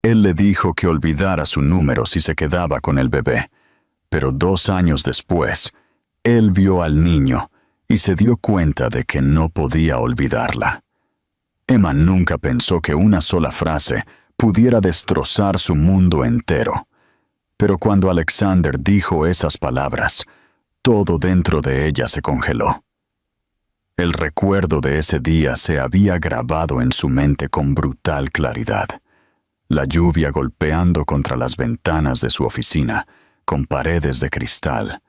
Él le dijo que olvidara su número si se quedaba con el bebé, pero 2 años después, él vio al niño y se dio cuenta de que no podía olvidarla. Emma nunca pensó que una sola frase pudiera destrozar su mundo entero. Pero cuando Alexander dijo esas palabras, todo dentro de ella se congeló. El recuerdo de ese día se había grabado en su mente con brutal claridad. La lluvia golpeando contra las ventanas de su oficina, con paredes de cristal,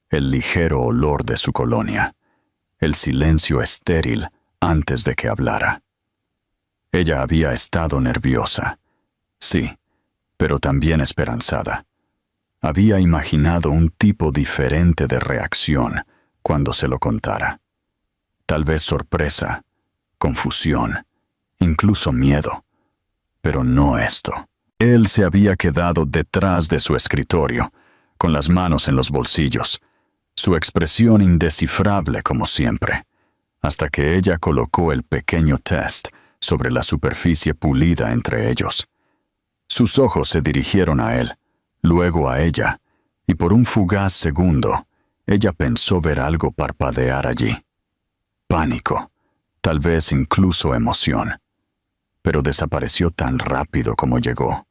el ligero olor de su colonia, el silencio estéril antes de que hablara. Ella había estado nerviosa, sí, pero también esperanzada. Había imaginado un tipo diferente de reacción cuando se lo contara. Tal vez sorpresa, confusión, incluso miedo, pero no esto. Él se había quedado detrás de su escritorio, con las manos en los bolsillos, su expresión indescifrable como siempre, hasta que ella colocó el pequeño test sobre la superficie pulida entre ellos. Sus ojos se dirigieron a él, luego a ella, y por un fugaz segundo, ella pensó ver algo parpadear allí. Pánico, tal vez incluso emoción. Pero desapareció tan rápido como llegó.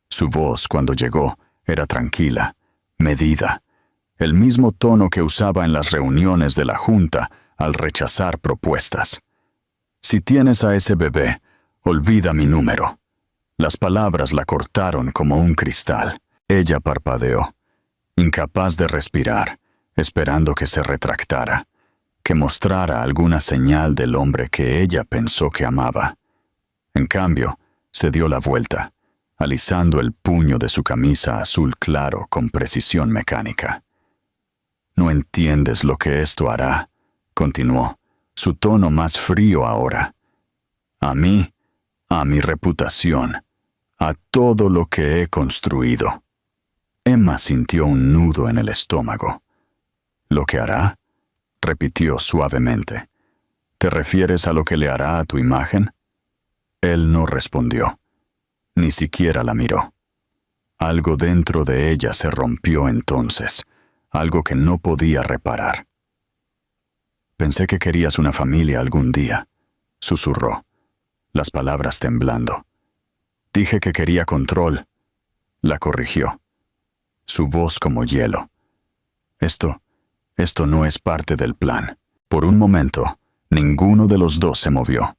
Su voz, cuando llegó, era tranquila, medida, el mismo tono que usaba en las reuniones de la Junta al rechazar propuestas. Si tienes a ese bebé, olvida mi número. Las palabras la cortaron como un cristal. Ella parpadeó, incapaz de respirar, esperando que se retractara, que mostrara alguna señal del hombre que ella pensó que amaba. En cambio, se dio la vuelta, alisando el puño de su camisa azul claro con precisión mecánica. «No entiendes lo que esto hará», continuó, su tono más frío ahora. «A mí, a mi reputación, a todo lo que he construido». Emma sintió un nudo en el estómago. «¿Lo que hará?», repitió suavemente. «¿Te refieres a lo que le hará a tu imagen?». Él no respondió. Ni siquiera la miró. Algo dentro de ella se rompió entonces, algo que no podía reparar. «Pensé que querías una familia algún día», susurró, las palabras temblando. «Dije que quería control», la corrigió, su voz como hielo. Esto no es parte del plan». Por un momento, ninguno de los dos se movió.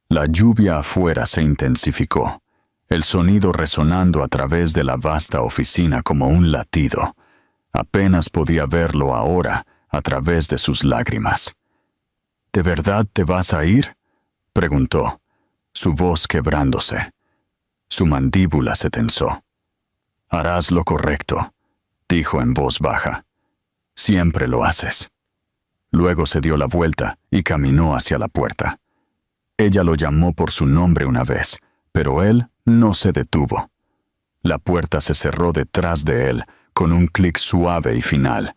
La lluvia afuera se intensificó, el sonido resonando a través de la vasta oficina como un latido. Apenas podía verlo ahora a través de sus lágrimas. «¿De verdad te vas a ir?», preguntó, su voz quebrándose. Su mandíbula se tensó. «Harás lo correcto», dijo en voz baja. «Siempre lo haces». Luego se dio la vuelta y caminó hacia la puerta. Ella lo llamó por su nombre una vez, pero él no se detuvo. La puerta se cerró detrás de él con un clic suave y final,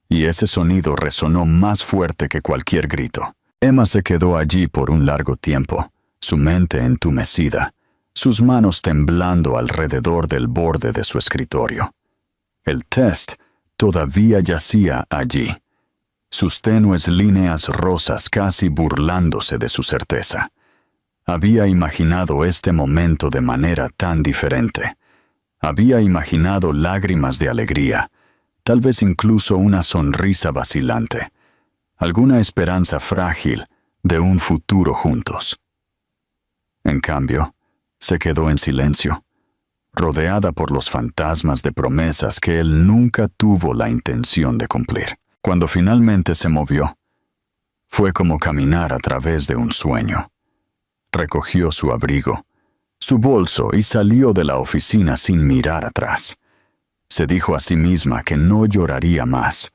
y ese sonido resonó más fuerte que cualquier grito. Emma se quedó allí por un largo tiempo, su mente entumecida, sus manos temblando alrededor del borde de su escritorio. El test todavía yacía allí, sus tenues líneas rosas casi burlándose de su certeza. Había imaginado este momento de manera tan diferente. Había imaginado lágrimas de alegría, tal vez incluso una sonrisa vacilante, alguna esperanza frágil de un futuro juntos. En cambio, se quedó en silencio, rodeada por los fantasmas de promesas que él nunca tuvo la intención de cumplir. Cuando finalmente se movió, fue como caminar a través de un sueño. Recogió su abrigo, su bolso y salió de la oficina sin mirar atrás. Se dijo a sí misma que no lloraría más,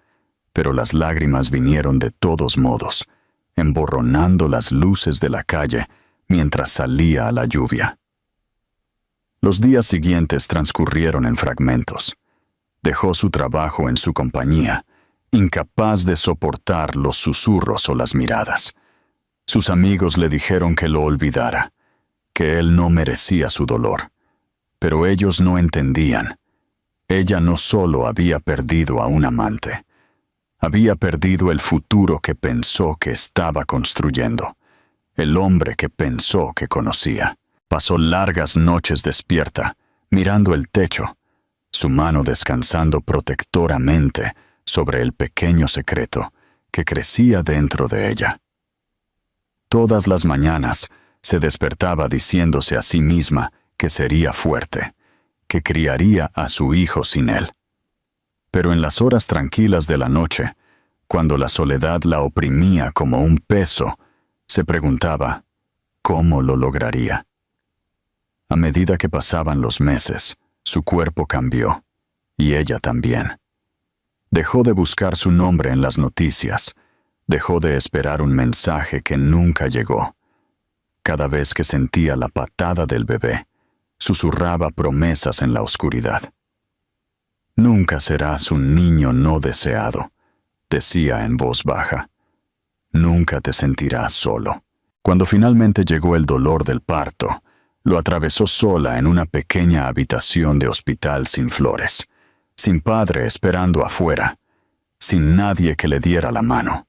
pero las lágrimas vinieron de todos modos, emborronando las luces de la calle mientras salía a la lluvia. Los días siguientes transcurrieron en fragmentos. Dejó su trabajo en su compañía, incapaz de soportar los susurros o las miradas. Sus amigos le dijeron que lo olvidara, que él no merecía su dolor. Pero ellos no entendían. Ella no solo había perdido a un amante, había perdido el futuro que pensó que estaba construyendo, el hombre que pensó que conocía. Pasó largas noches despierta, mirando el techo, su mano descansando protectoramente sobre el pequeño secreto que crecía dentro de ella. Todas las mañanas se despertaba diciéndose a sí misma que sería fuerte, que criaría a su hijo sin él. Pero en las horas tranquilas de la noche, cuando la soledad la oprimía como un peso, se preguntaba, ¿cómo lo lograría? A medida que pasaban los meses, su cuerpo cambió, y ella también. Dejó de buscar su nombre en las noticias, dejó de esperar un mensaje que nunca llegó. Cada vez que sentía la patada del bebé, susurraba promesas en la oscuridad. Nunca serás un niño no deseado, decía en voz baja. Nunca te sentirás solo. Cuando finalmente llegó el dolor del parto, lo atravesó sola en una pequeña habitación de hospital sin flores, sin padre esperando afuera, sin nadie que le diera la mano.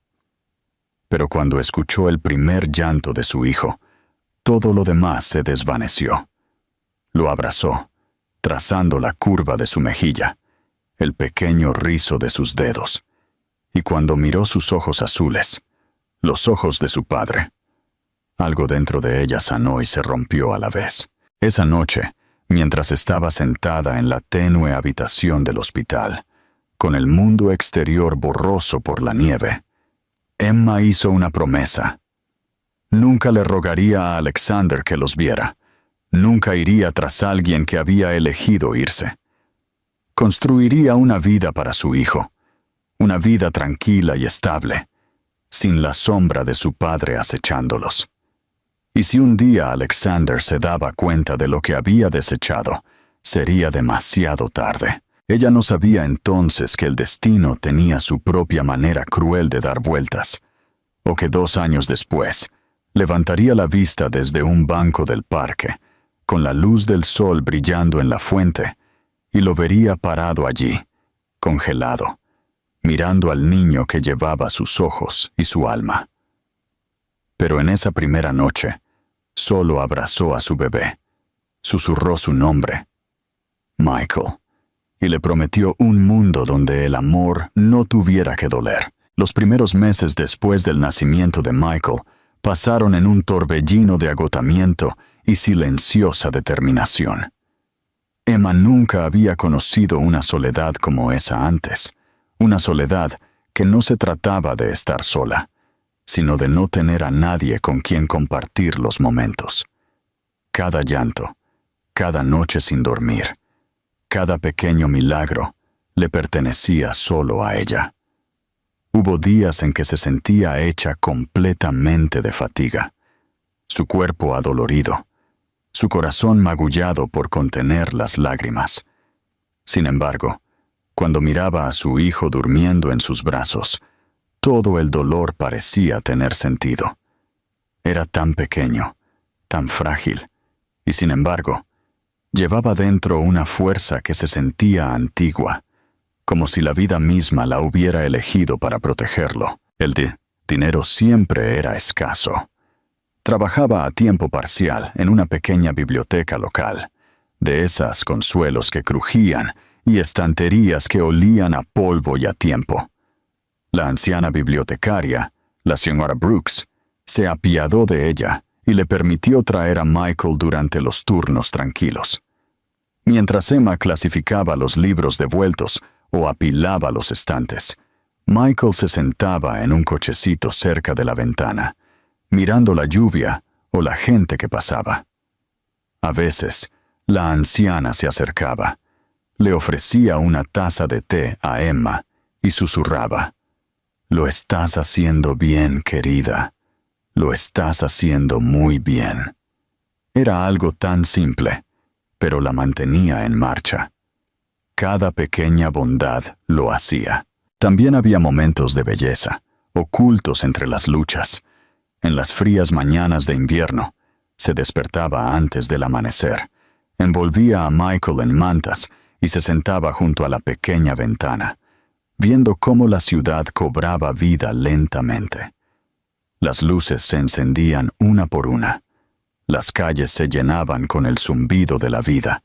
Pero cuando escuchó el primer llanto de su hijo, todo lo demás se desvaneció. Lo abrazó, trazando la curva de su mejilla, el pequeño rizo de sus dedos, y cuando miró sus ojos azules, los ojos de su padre, algo dentro de ella sanó y se rompió a la vez. Esa noche, mientras estaba sentada en la tenue habitación del hospital, con el mundo exterior borroso por la nieve, Emma hizo una promesa. Nunca le rogaría a Alexander que los viera. Nunca iría tras alguien que había elegido irse. Construiría una vida para su hijo, una vida tranquila y estable, sin la sombra de su padre acechándolos. Y si un día Alexander se daba cuenta de lo que había desechado, sería demasiado tarde. Ella no sabía entonces que el destino tenía su propia manera cruel de dar vueltas, o que 2 años después, levantaría la vista desde un banco del parque, con la luz del sol brillando en la fuente, y lo vería parado allí, congelado, mirando al niño que llevaba sus ojos y su alma. Pero en esa primera noche, solo abrazó a su bebé, susurró su nombre, Michael, y le prometió un mundo donde el amor no tuviera que doler. Los primeros meses después del nacimiento de Michael pasaron en un torbellino de agotamiento y silenciosa determinación. Emma nunca había conocido una soledad como esa antes, una soledad que no se trataba de estar sola, sino de no tener a nadie con quien compartir los momentos. Cada llanto, cada noche sin dormir, cada pequeño milagro le pertenecía solo a ella. Hubo días en que se sentía hecha completamente de fatiga, su cuerpo adolorido, su corazón magullado por contener las lágrimas. Sin embargo, cuando miraba a su hijo durmiendo en sus brazos, todo el dolor parecía tener sentido. Era tan pequeño, tan frágil, y sin embargo, llevaba dentro una fuerza que se sentía antigua, como si la vida misma la hubiera elegido para protegerlo. El dinero siempre era escaso. Trabajaba a tiempo parcial en una pequeña biblioteca local, de esas con suelos que crujían y estanterías que olían a polvo y a tiempo. La anciana bibliotecaria, la señora Brooks, se apiadó de ella y le permitió traer a Michael durante los turnos tranquilos. Mientras Emma clasificaba los libros devueltos o apilaba los estantes, Michael se sentaba en un cochecito cerca de la ventana, mirando la lluvia o la gente que pasaba. A veces, la anciana se acercaba, le ofrecía una taza de té a Emma y susurraba, «Lo estás haciendo bien, querida. Lo estás haciendo muy bien». Era algo tan simple, pero la mantenía en marcha. Cada pequeña bondad lo hacía. También había momentos de belleza, ocultos entre las luchas. En las frías mañanas de invierno, se despertaba antes del amanecer, Envolvía a Michael en mantas y se sentaba junto a la pequeña ventana, viendo cómo la ciudad cobraba vida lentamente. Las luces se encendían una por una. Las calles se llenaban con el zumbido de la vida,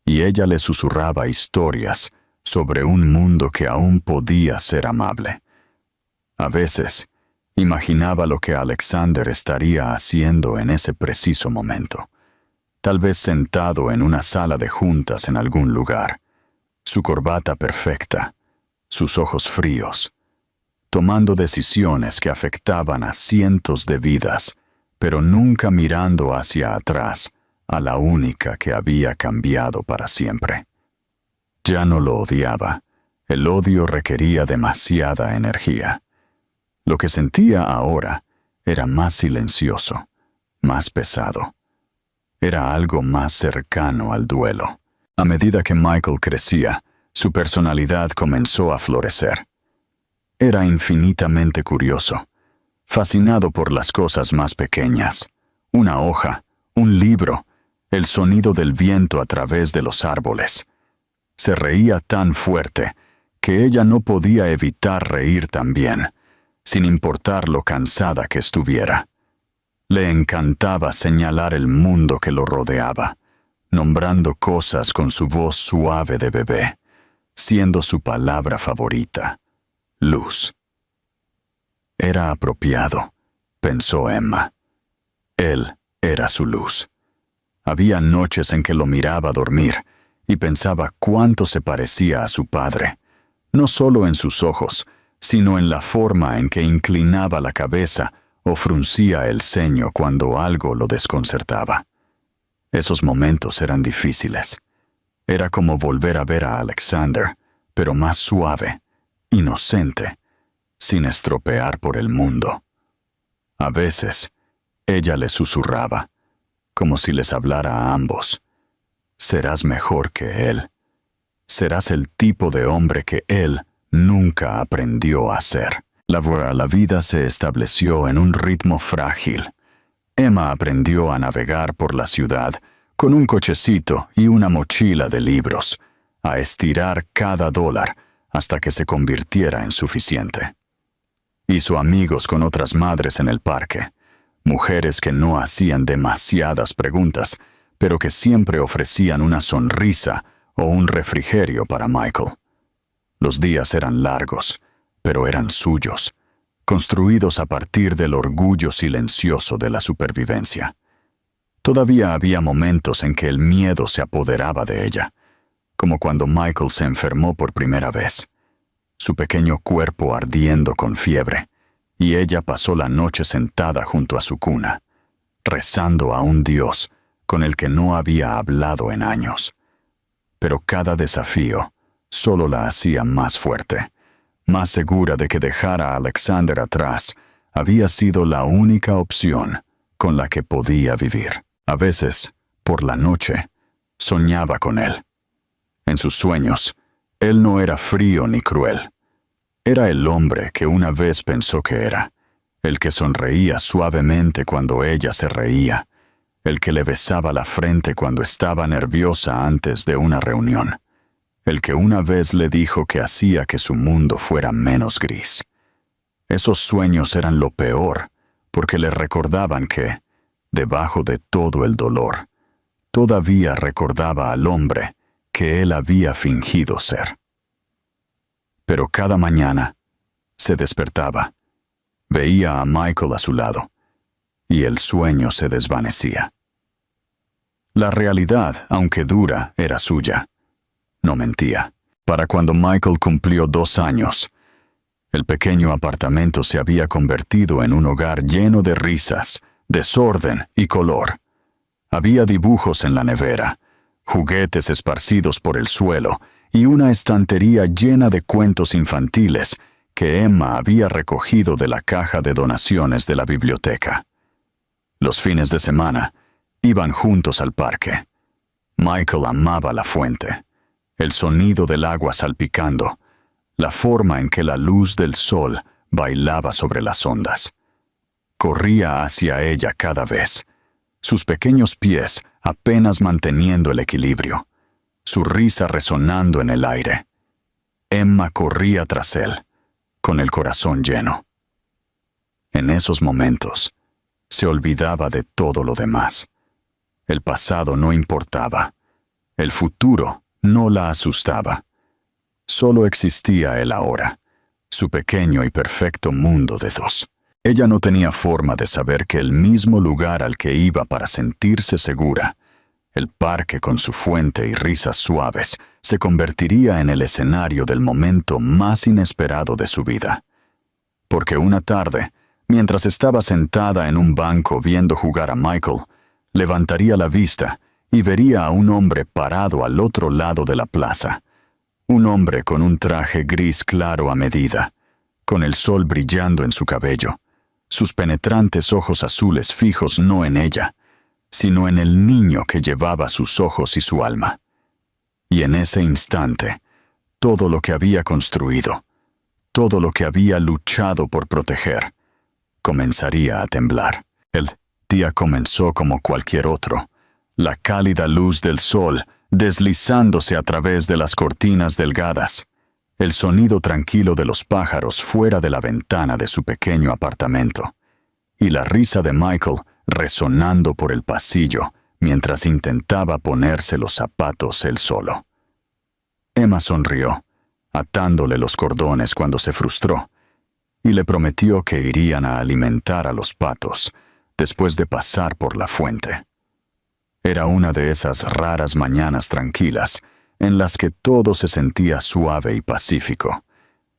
y ella le susurraba historias sobre un mundo que aún podía ser amable. A veces, imaginaba lo que Alexander estaría haciendo en ese preciso momento. Tal vez sentado en una sala de juntas en algún lugar, su corbata perfecta, sus ojos fríos, tomando decisiones que afectaban a cientos de vidas, pero nunca mirando hacia atrás a la única que había cambiado para siempre. Ya no lo odiaba. El odio requería demasiada energía. Lo que sentía ahora era más silencioso, más pesado. Era algo más cercano al duelo. A medida que Michael crecía, su personalidad comenzó a florecer. Era infinitamente curioso, fascinado por las cosas más pequeñas. Una hoja, un libro, el sonido del viento a través de los árboles. Se reía tan fuerte que ella no podía evitar reír también, sin importar lo cansada que estuviera. Le encantaba señalar el mundo que lo rodeaba, nombrando cosas con su voz suave de bebé, siendo su palabra favorita, luz. Era apropiado, pensó Emma. Él era su luz. Había noches en que lo miraba dormir y pensaba cuánto se parecía a su padre, no solo en sus ojos, sino en la forma en que inclinaba la cabeza o fruncía el ceño cuando algo lo desconcertaba. Esos momentos eran difíciles. Era como volver a ver a Alexander, pero más suave, inocente, sin estropear por el mundo. A veces, ella le susurraba, como si les hablara a ambos. Serás mejor que él. Serás el tipo de hombre que él nunca aprendió a ser. La vida se estableció en un ritmo frágil. Emma aprendió a navegar por la ciudad con un cochecito y una mochila de libros, a estirar cada dólar hasta que se convirtiera en suficiente. Hizo amigos con otras madres en el parque, mujeres que no hacían demasiadas preguntas, pero que siempre ofrecían una sonrisa o un refrigerio para Michael. Los días eran largos, pero eran suyos, construidos a partir del orgullo silencioso de la supervivencia. Todavía había momentos en que el miedo se apoderaba de ella, como cuando Michael se enfermó por primera vez, su pequeño cuerpo ardiendo con fiebre, y ella pasó la noche sentada junto a su cuna, rezando a un Dios con el que no había hablado en años. Pero cada desafío solo la hacía más fuerte, más segura de que dejar a Alexander atrás había sido la única opción con la que podía vivir. A veces, por la noche, soñaba con él. En sus sueños, él no era frío ni cruel. Era el hombre que una vez pensó que era, el que sonreía suavemente cuando ella se reía, el que le besaba la frente cuando estaba nerviosa antes de una reunión, el que una vez le dijo que hacía que su mundo fuera menos gris. Esos sueños eran lo peor, porque le recordaban que, debajo de todo el dolor, todavía recordaba al hombre que él había fingido ser. Pero cada mañana se despertaba, veía a Michael a su lado, y el sueño se desvanecía. La realidad, aunque dura, era suya. No mentía. Para cuando Michael cumplió 2 años, el pequeño apartamento se había convertido en un hogar lleno de risas, desorden y color. Había dibujos en la nevera, juguetes esparcidos por el suelo y una estantería llena de cuentos infantiles que Emma había recogido de la caja de donaciones de la biblioteca. Los fines de semana iban juntos al parque. Michael amaba la fuente, el sonido del agua salpicando, la forma en que la luz del sol bailaba sobre las ondas. Corría hacia ella cada vez, sus pequeños pies apenas manteniendo el equilibrio, su risa resonando en el aire. Emma corría tras él, con el corazón lleno. En esos momentos, se olvidaba de todo lo demás. El pasado no importaba. El futuro no la asustaba. Solo existía el ahora, su pequeño y perfecto mundo de dos. Ella no tenía forma de saber que el mismo lugar al que iba para sentirse segura, el parque con su fuente y risas suaves, se convertiría en el escenario del momento más inesperado de su vida. Porque una tarde, mientras estaba sentada en un banco viendo jugar a Michael, levantaría la vista y vería a un hombre parado al otro lado de la plaza. Un hombre con un traje gris claro a medida, con el sol brillando en su cabello, sus penetrantes ojos azules fijos no en ella, sino en el niño que llevaba sus ojos y su alma. Y en ese instante, todo lo que había construido, todo lo que había luchado por proteger, comenzaría a temblar. El día comenzó como cualquier otro, la cálida luz del sol deslizándose a través de las cortinas delgadas, el sonido tranquilo de los pájaros fuera de la ventana de su pequeño apartamento, y la risa de Michael resonando por el pasillo mientras intentaba ponerse los zapatos él solo. Emma sonrió, atándole los cordones cuando se frustró, y le prometió que irían a alimentar a los patos después de pasar por la fuente. Era una de esas raras mañanas tranquilas en las que todo se sentía suave y pacífico,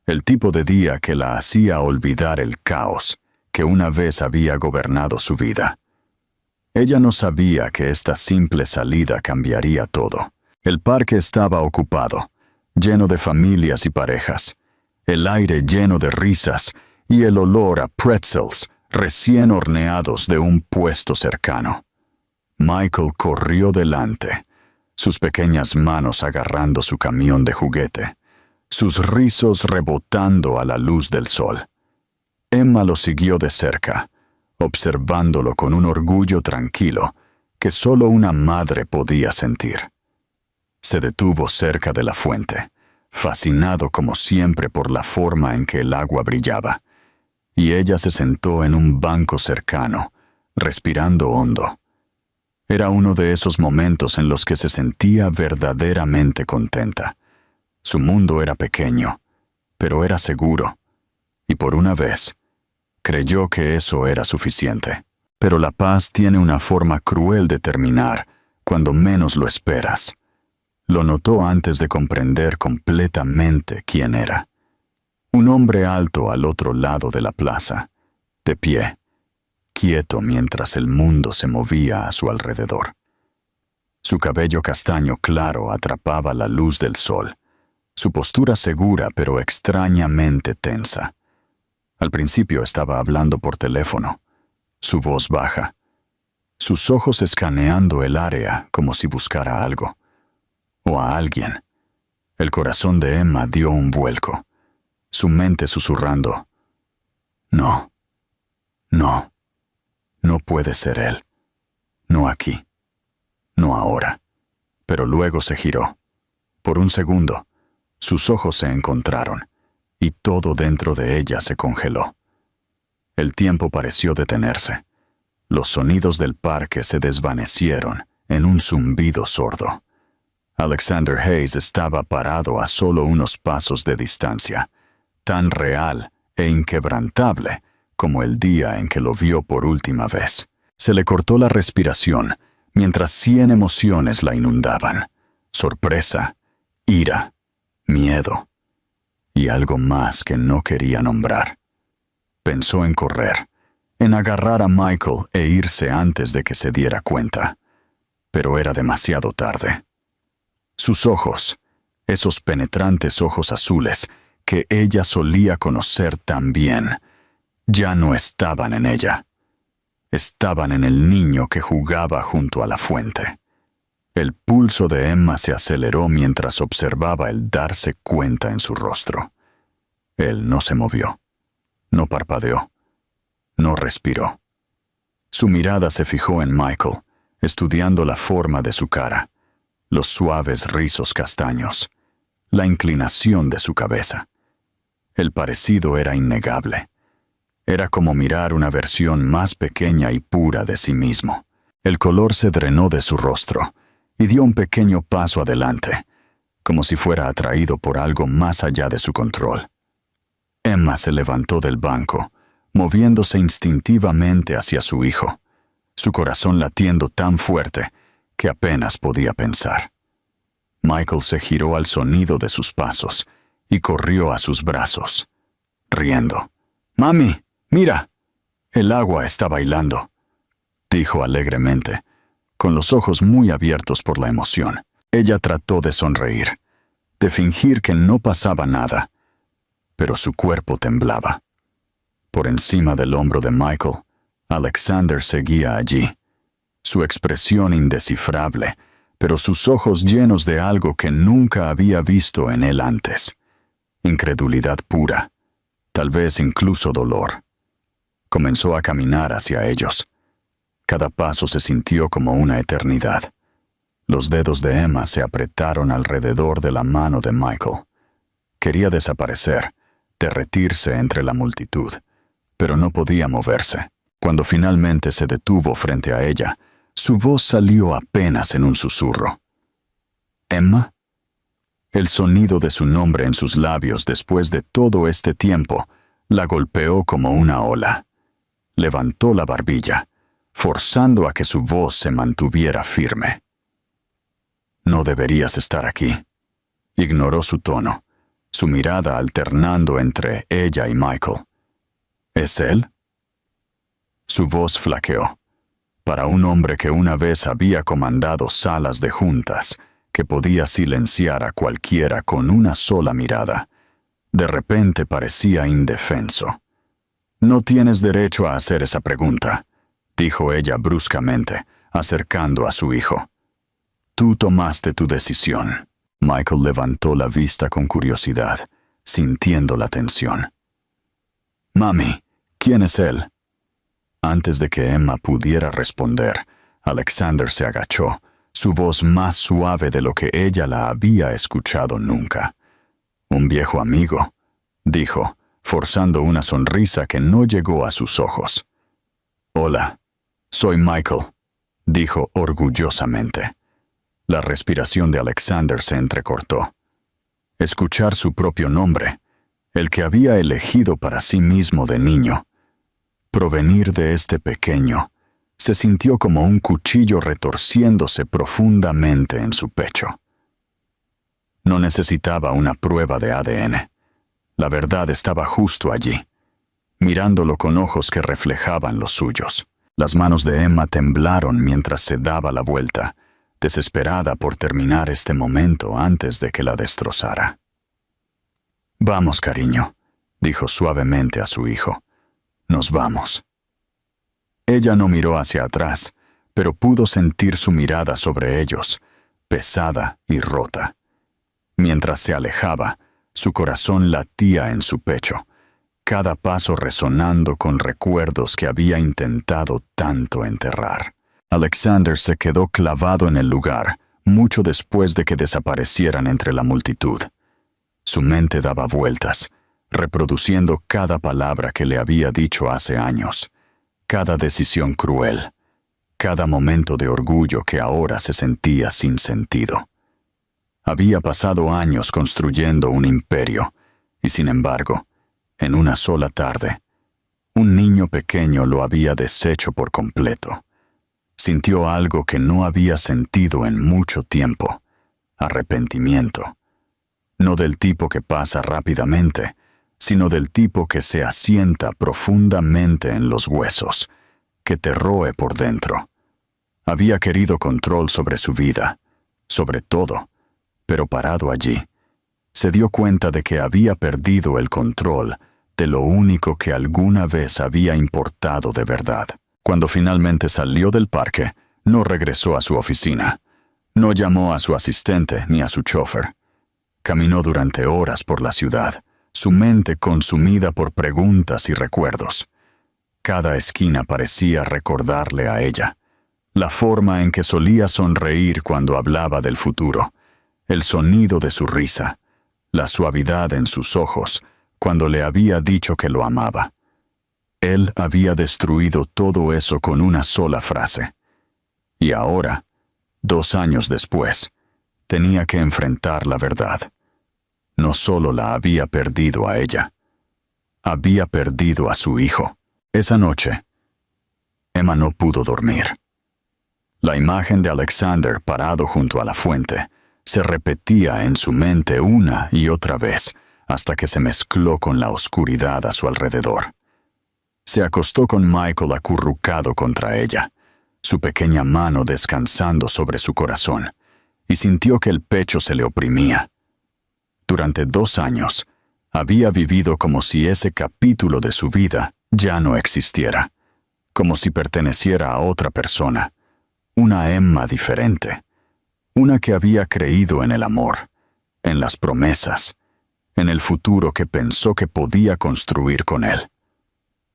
el tipo de día que la hacía olvidar el caos que una vez había gobernado su vida. Ella no sabía que esta simple salida cambiaría todo. El parque estaba ocupado, lleno de familias y parejas, el aire lleno de risas y el olor a pretzels recién horneados de un puesto cercano. Michael corrió delante, sus pequeñas manos agarrando su camión de juguete, sus rizos rebotando a la luz del sol. Emma lo siguió de cerca, observándolo con un orgullo tranquilo que solo una madre podía sentir. Se detuvo cerca de la fuente, fascinado como siempre por la forma en que el agua brillaba, y ella se sentó en un banco cercano, respirando hondo. Era uno de esos momentos en los que se sentía verdaderamente contenta. Su mundo era pequeño, pero era seguro, y por una vez, creyó que eso era suficiente. Pero la paz tiene una forma cruel de terminar cuando menos lo esperas. Lo notó antes de comprender completamente quién era. Un hombre alto al otro lado de la plaza, de pie, quieto mientras el mundo se movía a su alrededor. Su cabello castaño claro atrapaba la luz del sol, su postura segura pero extrañamente tensa. Al principio estaba hablando por teléfono, su voz baja, sus ojos escaneando el área como si buscara algo, o a alguien. El corazón de Emma dio un vuelco, su mente susurrando, no, no, no puede ser él, no aquí, no ahora. Pero luego se giró. Por un segundo, sus ojos se encontraron, y todo dentro de ella se congeló. El tiempo pareció detenerse. Los sonidos del parque se desvanecieron en un zumbido sordo. Alexander Hayes estaba parado a solo unos pasos de distancia, tan real e inquebrantable como el día en que lo vio por última vez. Se le cortó la respiración mientras 100 emociones la inundaban: sorpresa, ira, miedo y algo más que no quería nombrar. Pensó en correr, en agarrar a Michael e irse antes de que se diera cuenta, pero era demasiado tarde. Sus ojos, esos penetrantes ojos azules que ella solía conocer tan bien, ya no estaban en ella. Estaban en el niño que jugaba junto a la fuente. El pulso de Emma se aceleró mientras observaba el darse cuenta en su rostro. Él no se movió, no parpadeó, no respiró. Su mirada se fijó en Michael, estudiando la forma de su cara, los suaves rizos castaños, la inclinación de su cabeza. El parecido era innegable. Era como mirar una versión más pequeña y pura de sí mismo. El color se drenó de su rostro y dio un pequeño paso adelante, como si fuera atraído por algo más allá de su control. Emma se levantó del banco, moviéndose instintivamente hacia su hijo, su corazón latiendo tan fuerte que apenas podía pensar. Michael se giró al sonido de sus pasos y corrió a sus brazos, riendo. «Mami, mira, el agua está bailando», dijo alegremente, con los ojos muy abiertos por la emoción. Ella trató de sonreír, de fingir que no pasaba nada, pero su cuerpo temblaba. Por encima del hombro de Michael, Alexander seguía allí, su expresión indescifrable, pero sus ojos llenos de algo que nunca había visto en él antes. Incredulidad pura, tal vez incluso dolor. Comenzó a caminar hacia ellos. Cada paso se sintió como una eternidad. Los dedos de Emma se apretaron alrededor de la mano de Michael. Quería desaparecer, derretirse entre la multitud, pero no podía moverse. Cuando finalmente se detuvo frente a ella, su voz salió apenas en un susurro. «¿Emma?» El sonido de su nombre en sus labios después de todo este tiempo la golpeó como una ola. Levantó la barbilla, forzando a que su voz se mantuviera firme. «No deberías estar aquí». Ignoró su tono, su mirada alternando entre ella y Michael. «¿Es él?» Su voz flaqueó. Para un hombre que una vez había comandado salas de juntas, que podía silenciar a cualquiera con una sola mirada, de repente parecía indefenso. «No tienes derecho a hacer esa pregunta», dijo ella bruscamente, acercando a su hijo. «Tú tomaste tu decisión». Michael levantó la vista con curiosidad, sintiendo la tensión. «Mami, ¿quién es él?» Antes de que Emma pudiera responder, Alexander se agachó, su voz más suave de lo que ella la había escuchado nunca. «Un viejo amigo», dijo, forzando una sonrisa que no llegó a sus ojos. «Hola, soy Michael», dijo orgullosamente. La respiración de Alexander se entrecortó. Escuchar su propio nombre, el que había elegido para sí mismo de niño, provenir de este pequeño, se sintió como un cuchillo retorciéndose profundamente en su pecho. No necesitaba una prueba de ADN. La verdad estaba justo allí, mirándolo con ojos que reflejaban los suyos. Las manos de Emma temblaron mientras se daba la vuelta, desesperada por terminar este momento antes de que la destrozara. «Vamos, cariño», dijo suavemente a su hijo. «Nos vamos». Ella no miró hacia atrás, pero pudo sentir su mirada sobre ellos, pesada y rota. Mientras se alejaba, su corazón latía en su pecho, cada paso resonando con recuerdos que había intentado tanto enterrar. Alexander se quedó clavado en el lugar, mucho después de que desaparecieran entre la multitud. Su mente daba vueltas, reproduciendo cada palabra que le había dicho hace años, cada decisión cruel, cada momento de orgullo que ahora se sentía sin sentido. Había pasado años construyendo un imperio, y sin embargo, en una sola tarde, un niño pequeño lo había deshecho por completo. Sintió algo que no había sentido en mucho tiempo: arrepentimiento. No del tipo que pasa rápidamente, sino del tipo que se asienta profundamente en los huesos, que te roe por dentro. Había querido control sobre su vida, sobre todo, pero parado allí, se dio cuenta de que había perdido el control de lo único que alguna vez había importado de verdad. Cuando finalmente salió del parque, no regresó a su oficina. No llamó a su asistente ni a su chofer. Caminó durante horas por la ciudad, su mente consumida por preguntas y recuerdos. Cada esquina parecía recordarle a ella, La forma en que solía sonreír cuando hablaba del futuro, el sonido de su risa, la suavidad en sus ojos cuando le había dicho que lo amaba. Él había destruido todo eso con una sola frase. Y ahora, 2 años después, tenía que enfrentar la verdad. No solo la había perdido a ella, había perdido a su hijo. Esa noche, Emma no pudo dormir. La imagen de Alexander parado junto a la fuente se repetía en su mente una y otra vez hasta que se mezcló con la oscuridad a su alrededor. Se acostó con Michael acurrucado contra ella, su pequeña mano descansando sobre su corazón, y sintió que el pecho se le oprimía. Durante 2 años, había vivido como si ese capítulo de su vida ya no existiera, como si perteneciera a otra persona, una Emma diferente, una que había creído en el amor, en las promesas, en el futuro que pensó que podía construir con él.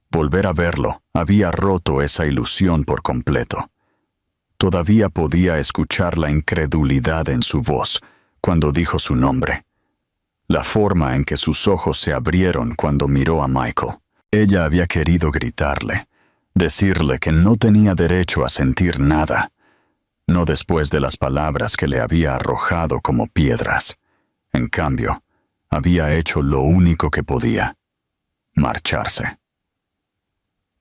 Volver a verlo había roto esa ilusión por completo. Todavía podía escuchar la incredulidad en su voz cuando dijo su nombre, la forma en que sus ojos se abrieron cuando miró a Michael. Ella había querido gritarle, decirle que no tenía derecho a sentir nada, no después de las palabras que le había arrojado como piedras. En cambio, había hecho lo único que podía, marcharse.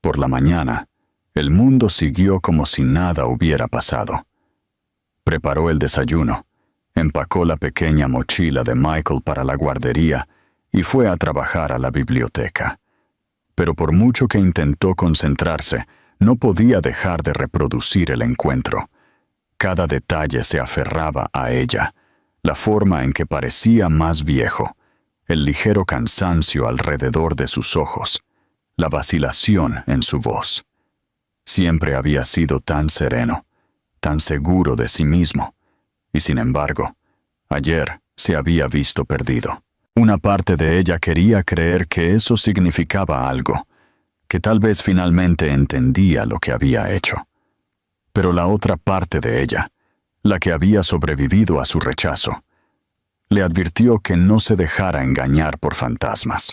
Por la mañana, el mundo siguió como si nada hubiera pasado. Preparó el desayuno, empacó la pequeña mochila de Michael para la guardería y fue a trabajar a la biblioteca. Pero por mucho que intentó concentrarse, no podía dejar de reproducir el encuentro. Cada detalle se aferraba a ella, la forma en que parecía más viejo, el ligero cansancio alrededor de sus ojos, la vacilación en su voz. Siempre había sido tan sereno, tan seguro de sí mismo, y sin embargo, ayer se había visto perdido. Una parte de ella quería creer que eso significaba algo, que tal vez finalmente entendía lo que había hecho. Pero la otra parte de ella, la que había sobrevivido a su rechazo, le advirtió que no se dejara engañar por fantasmas.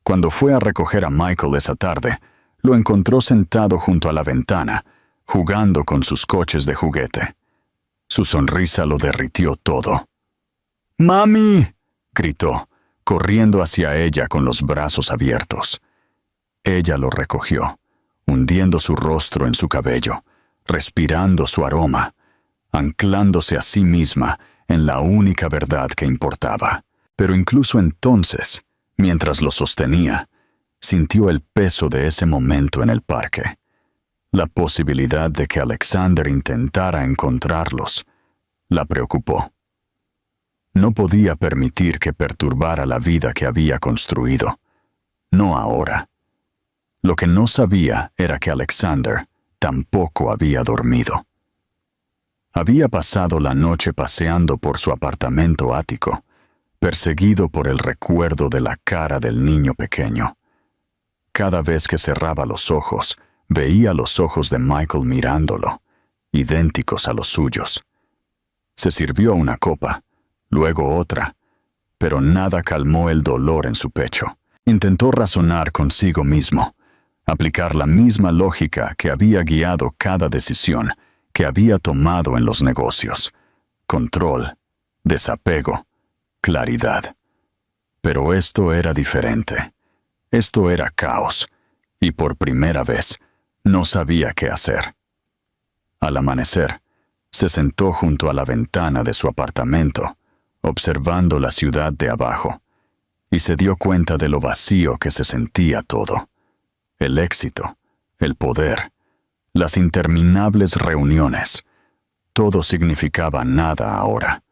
Cuando fue a recoger a Michael esa tarde, lo encontró sentado junto a la ventana, jugando con sus coches de juguete. Su sonrisa lo derritió todo. ¡Mami!, gritó, corriendo hacia ella con los brazos abiertos. Ella lo recogió, hundiendo su rostro en su cabello, respirando su aroma, anclándose a sí misma en la única verdad que importaba. Pero incluso entonces, mientras lo sostenía, sintió el peso de ese momento en el parque. La posibilidad de que Alexander intentara encontrarlos la preocupó. No podía permitir que perturbara la vida que había construido. No ahora. Lo que no sabía era que Alexander tampoco había dormido. Había pasado la noche paseando por su apartamento ático, perseguido por el recuerdo de la cara del niño pequeño. Cada vez que cerraba los ojos, veía los ojos de Michael mirándolo, idénticos a los suyos. Se sirvió una copa, luego otra, pero nada calmó el dolor en su pecho. Intentó razonar consigo mismo, aplicar la misma lógica que había guiado cada decisión que había tomado en los negocios. Control, desapego, claridad. Pero esto era diferente. Esto era caos, y por primera vez no sabía qué hacer. Al amanecer, se sentó junto a la ventana de su apartamento, observando la ciudad de abajo, y se dio cuenta de lo vacío que se sentía todo. El éxito, el poder, las interminables reuniones, todo significaba nada ahora.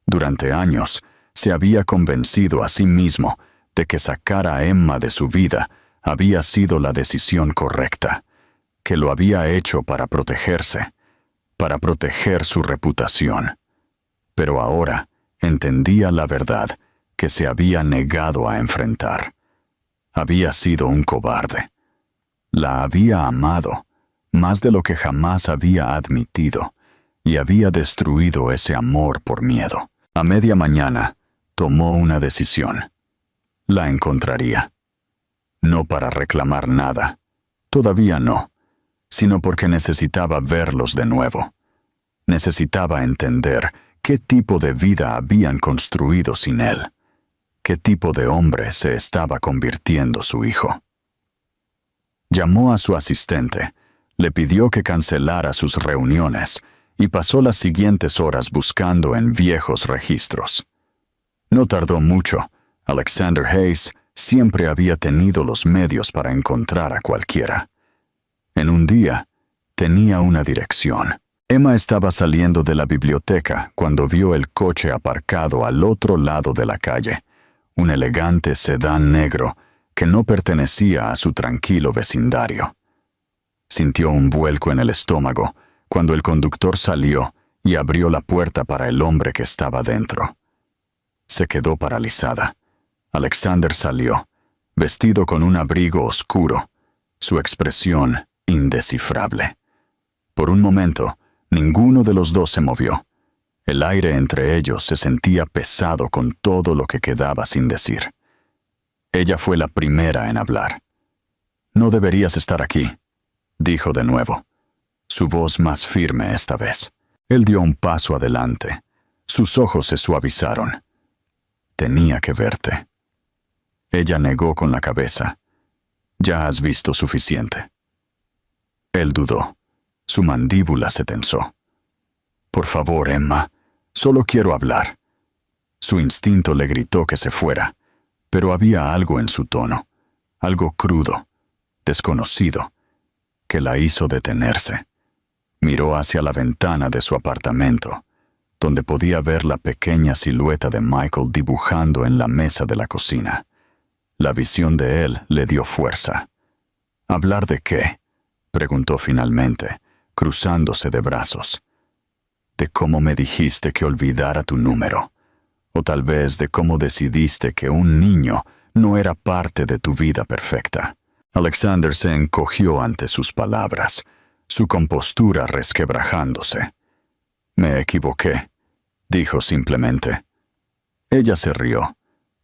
Durante años, se había convencido a sí mismo de que sacar a Emma de su vida había sido la decisión correcta, que lo había hecho para protegerse, para proteger su reputación. Pero ahora entendía la verdad que se había negado a enfrentar. Había sido un cobarde. La había amado, más de lo que jamás había admitido, y había destruido ese amor por miedo. A media mañana, tomó una decisión. La encontraría. No para reclamar nada, todavía no, sino porque necesitaba verlos de nuevo. Necesitaba entender qué tipo de vida habían construido sin él, qué tipo de hombre se estaba convirtiendo su hijo. Llamó a su asistente, le pidió que cancelara sus reuniones y pasó las siguientes horas buscando en viejos registros. No tardó mucho. Alexander Hayes siempre había tenido los medios para encontrar a cualquiera. En un día, tenía una dirección. Emma estaba saliendo de la biblioteca cuando vio el coche aparcado al otro lado de la calle, un elegante sedán negro que no pertenecía a su tranquilo vecindario. Sintió un vuelco en el estómago cuando el conductor salió y abrió la puerta para el hombre que estaba dentro. Se quedó paralizada. Alexander salió, vestido con un abrigo oscuro, su expresión indescifrable. Por un momento, ninguno de los dos se movió. El aire entre ellos se sentía pesado con todo lo que quedaba sin decir. Ella fue la primera en hablar. «No deberías estar aquí», dijo de nuevo, su voz más firme esta vez. Él dio un paso adelante. Sus ojos se suavizaron. «Tenía que verte». Ella negó con la cabeza. «Ya has visto suficiente». Él dudó. Su mandíbula se tensó. «Por favor, Emma, solo quiero hablar». Su instinto le gritó que se fuera, pero había algo en su tono, algo crudo, desconocido, que la hizo detenerse. Miró hacia la ventana de su apartamento, donde podía ver la pequeña silueta de Michael dibujando en la mesa de la cocina. La visión de él le dio fuerza. «¿Hablar de qué?», preguntó finalmente, cruzándose de brazos. «De cómo me dijiste que olvidara tu número, o tal vez de cómo decidiste que un niño no era parte de tu vida perfecta». Alexander se encogió ante sus palabras, su compostura resquebrajándose. «Me equivoqué», dijo simplemente. Ella se rió,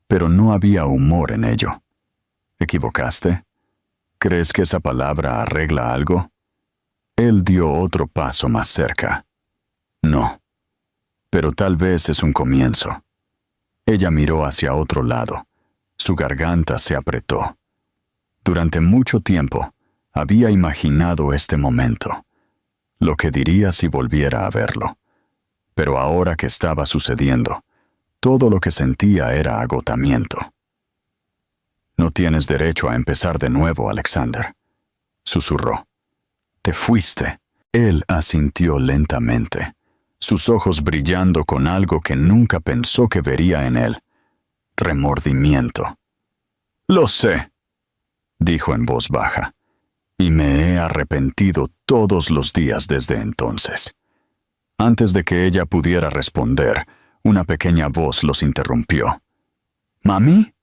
pero no había humor en ello. «¿Equivocaste? ¿Crees que esa palabra arregla algo?» Él dio otro paso más cerca. «No, pero tal vez es un comienzo». Ella miró hacia otro lado. Su garganta se apretó. Durante mucho tiempo, había imaginado este momento, lo que diría si volviera a verlo. Pero ahora que estaba sucediendo, todo lo que sentía era agotamiento. «No tienes derecho a empezar de nuevo, Alexander», susurró. «Te fuiste». Él asintió lentamente, sus ojos brillando con algo que nunca pensó que vería en él: remordimiento. «Lo sé», dijo en voz baja, «y me he arrepentido todos los días desde entonces». Antes de que ella pudiera responder, una pequeña voz los interrumpió. «¿Mami?»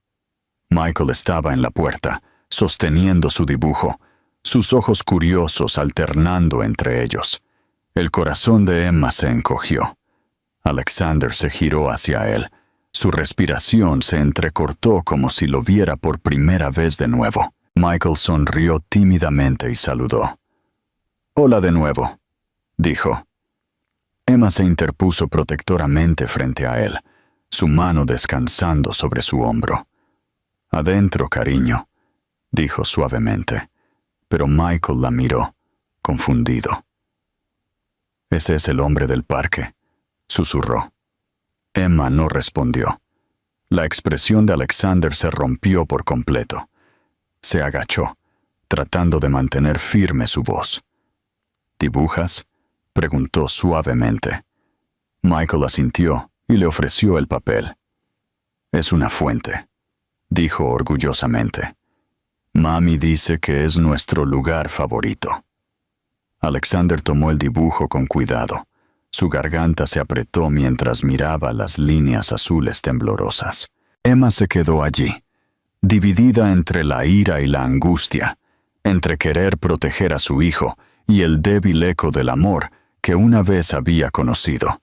Michael estaba en la puerta, sosteniendo su dibujo, sus ojos curiosos alternando entre ellos. El corazón de Emma se encogió. Alexander se giró hacia él. Su respiración se entrecortó como si lo viera por primera vez de nuevo. Michael sonrió tímidamente y saludó. «Hola de nuevo», dijo. Emma se interpuso protectoramente frente a él, su mano descansando sobre su hombro. «Adentro, cariño», dijo suavemente, pero Michael la miró, confundido. «¿Ese es el hombre del parque?», susurró. Emma no respondió. La expresión de Alexander se rompió por completo. Se agachó, tratando de mantener firme su voz. «¿Dibujas?», preguntó suavemente. Michael asintió y le ofreció el papel. «Es una fuente», dijo orgullosamente. «Mami dice que es nuestro lugar favorito». Alexander tomó el dibujo con cuidado. Su garganta se apretó mientras miraba las líneas azules temblorosas. Emma se quedó allí, dividida entre la ira y la angustia, entre querer proteger a su hijo y el débil eco del amor que una vez había conocido.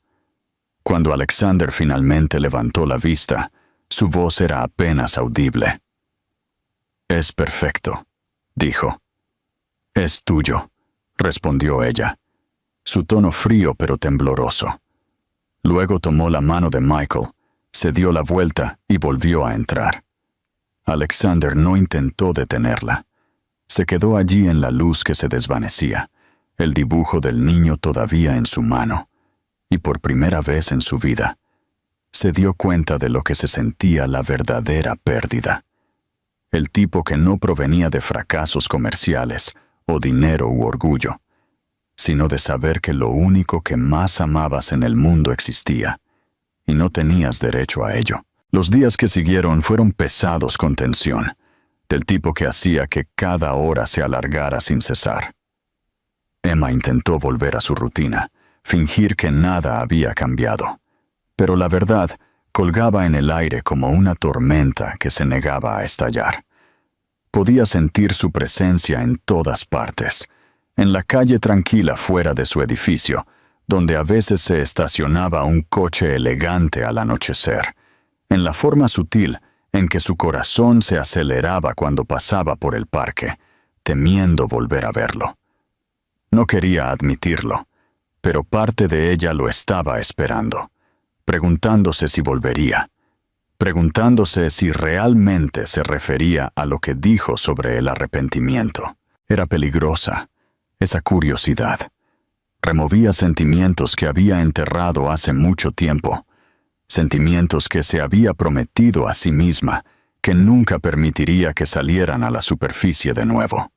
Cuando Alexander finalmente levantó la vista, su voz era apenas audible. «Es perfecto», dijo. «Es tuyo», respondió ella, su tono frío pero tembloroso. Luego tomó la mano de Michael, se dio la vuelta y volvió a entrar. Alexander no intentó detenerla. Se quedó allí en la luz que se desvanecía, el dibujo del niño todavía en su mano, y por primera vez en su vida, se dio cuenta de lo que se sentía la verdadera pérdida. El tipo que no provenía de fracasos comerciales o dinero u orgullo, sino de saber que lo único que más amabas en el mundo existía, y no tenías derecho a ello. Los días que siguieron fueron pesados con tensión, del tipo que hacía que cada hora se alargara sin cesar. Emma intentó volver a su rutina, fingir que nada había cambiado, pero la verdad colgaba en el aire como una tormenta que se negaba a estallar. Podía sentir su presencia en todas partes, en la calle tranquila fuera de su edificio, donde a veces se estacionaba un coche elegante al anochecer, en la forma sutil en que su corazón se aceleraba cuando pasaba por el parque, temiendo volver a verlo. No quería admitirlo, pero parte de ella lo estaba esperando, preguntándose si volvería, preguntándose si realmente se refería a lo que dijo sobre el arrepentimiento. Era peligrosa, esa curiosidad. Removía sentimientos que había enterrado hace mucho tiempo, sentimientos que se había prometido a sí misma que nunca permitiría que salieran a la superficie de nuevo.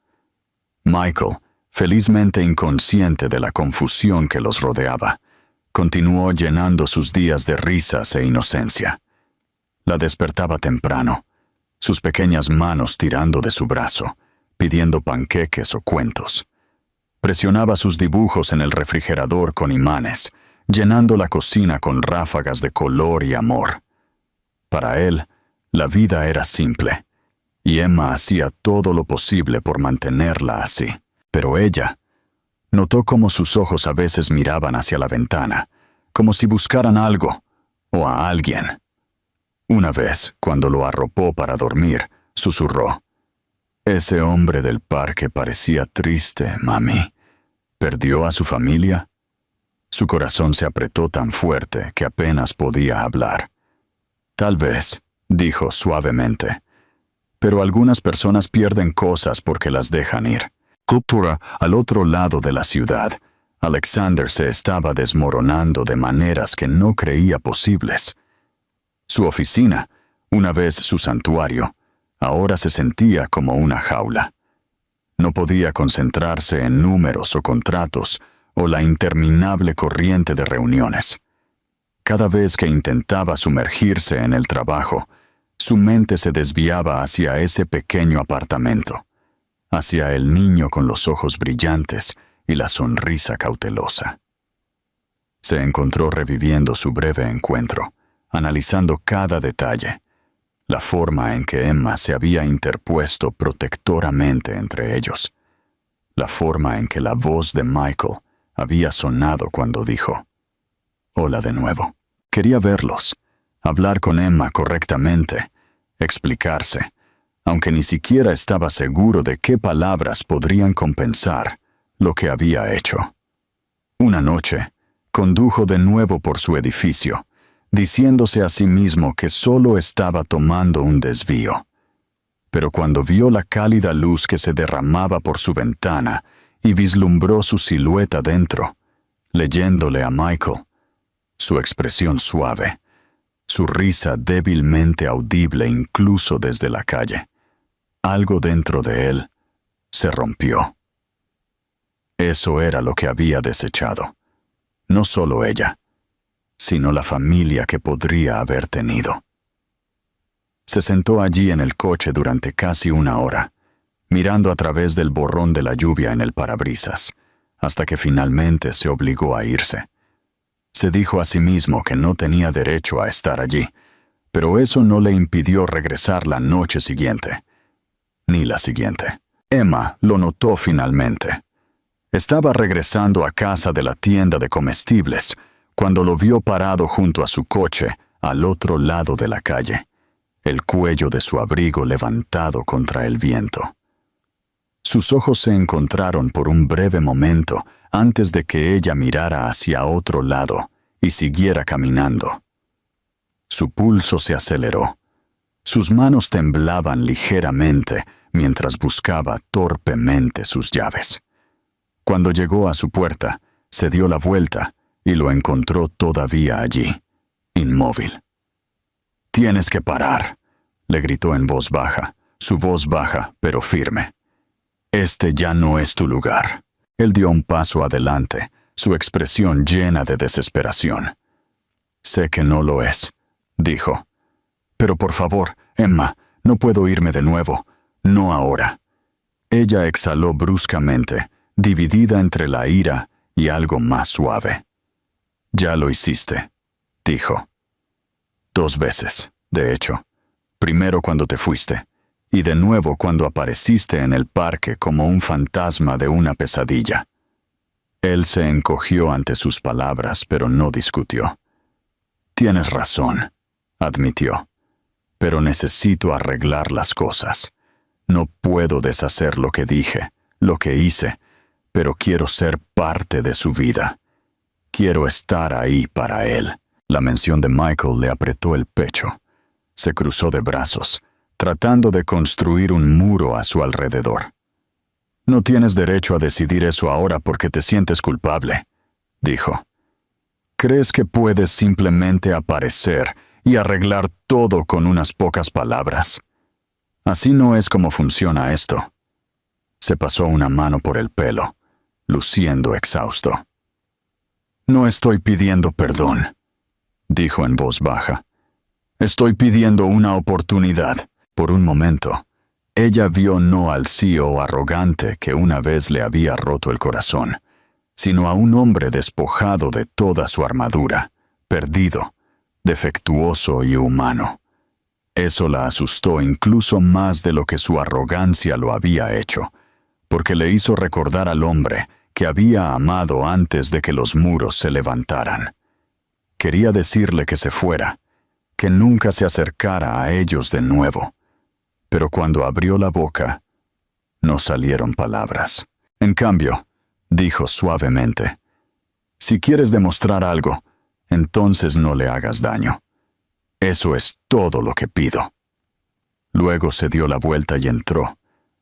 Michael, felizmente inconsciente de la confusión que los rodeaba, continuó llenando sus días de risas e inocencia. La despertaba temprano, sus pequeñas manos tirando de su brazo, pidiendo panqueques o cuentos. Presionaba sus dibujos en el refrigerador con imanes, llenando la cocina con ráfagas de color y amor. Para él, la vida era simple, y Emma hacía todo lo posible por mantenerla así. Pero ella notó cómo sus ojos a veces miraban hacia la ventana, como si buscaran algo o a alguien. Una vez, cuando lo arropó para dormir, susurró: «Ese hombre del parque parecía triste, mami. ¿Perdió a su familia?» Su corazón se apretó tan fuerte que apenas podía hablar. «Tal vez», dijo suavemente, «pero algunas personas pierden cosas porque las dejan ir». Cúpula, al otro lado de la ciudad, Alexander se estaba desmoronando de maneras que no creía posibles. Su oficina, una vez su santuario, ahora se sentía como una jaula. No podía concentrarse en números o contratos o la interminable corriente de reuniones. Cada vez que intentaba sumergirse en el trabajo, su mente se desviaba hacia ese pequeño apartamento, hacia el niño con los ojos brillantes y la sonrisa cautelosa. Se encontró reviviendo su breve encuentro, analizando cada detalle, la forma en que Emma se había interpuesto protectoramente entre ellos, la forma en que la voz de Michael había sonado cuando dijo: «Hola de nuevo». Quería verlos, hablar con Emma correctamente, explicarse, aunque ni siquiera estaba seguro de qué palabras podrían compensar lo que había hecho. Una noche, condujo de nuevo por su edificio, diciéndose a sí mismo que solo estaba tomando un desvío. Pero cuando vio la cálida luz que se derramaba por su ventana y vislumbró su silueta dentro, leyéndole a Michael, su expresión suave, su risa débilmente audible incluso desde la calle, algo dentro de él se rompió. Eso era lo que había desechado, no solo ella, sino la familia que podría haber tenido. Se sentó allí en el coche durante casi una hora, mirando a través del borrón de la lluvia en el parabrisas, hasta que finalmente se obligó a irse. Se dijo a sí mismo que no tenía derecho a estar allí, pero eso no le impidió regresar la noche siguiente, ni la siguiente. Emma lo notó finalmente. Estaba regresando a casa de la tienda de comestibles cuando lo vio parado junto a su coche al otro lado de la calle, el cuello de su abrigo levantado contra el viento. Sus ojos se encontraron por un breve momento antes de que ella mirara hacia otro lado y siguiera caminando. Su pulso se aceleró. Sus manos temblaban ligeramente mientras buscaba torpemente sus llaves. Cuando llegó a su puerta, se dio la vuelta y lo encontró todavía allí, inmóvil. «Tienes que parar», le gritó en voz baja, su voz baja pero firme. «Este ya no es tu lugar». Él dio un paso adelante, su expresión llena de desesperación. «Sé que no lo es», dijo. «Pero por favor, Emma, no puedo irme de nuevo. No ahora». Ella exhaló bruscamente, dividida entre la ira y algo más suave. «Ya lo hiciste», dijo. «2 veces, de hecho. Primero cuando te fuiste, y de nuevo cuando apareciste en el parque como un fantasma de una pesadilla». Él se encogió ante sus palabras, pero no discutió. «Tienes razón», admitió. «Pero necesito arreglar las cosas. No puedo deshacer lo que dije, lo que hice, pero quiero ser parte de su vida. Quiero estar ahí para él». La mención de Michael le apretó el pecho. Se cruzó de brazos, tratando de construir un muro a su alrededor. «No tienes derecho a decidir eso ahora porque te sientes culpable», dijo. «¿Crees que puedes simplemente aparecer y arreglar todo con unas pocas palabras? Así no es como funciona esto». Se pasó una mano por el pelo, luciendo exhausto. «No estoy pidiendo perdón», dijo en voz baja. «Estoy pidiendo una oportunidad». Por un momento, ella vio no al CEO arrogante que una vez le había roto el corazón, sino a un hombre despojado de toda su armadura, perdido, defectuoso y humano. Eso la asustó incluso más de lo que su arrogancia lo había hecho, porque le hizo recordar al hombre que había amado antes de que los muros se levantaran. Quería decirle que se fuera, que nunca se acercara a ellos de nuevo. Pero cuando abrió la boca, no salieron palabras. En cambio, dijo suavemente, «Si quieres demostrar algo, entonces no le hagas daño. Eso es todo lo que pido». Luego se dio la vuelta y entró,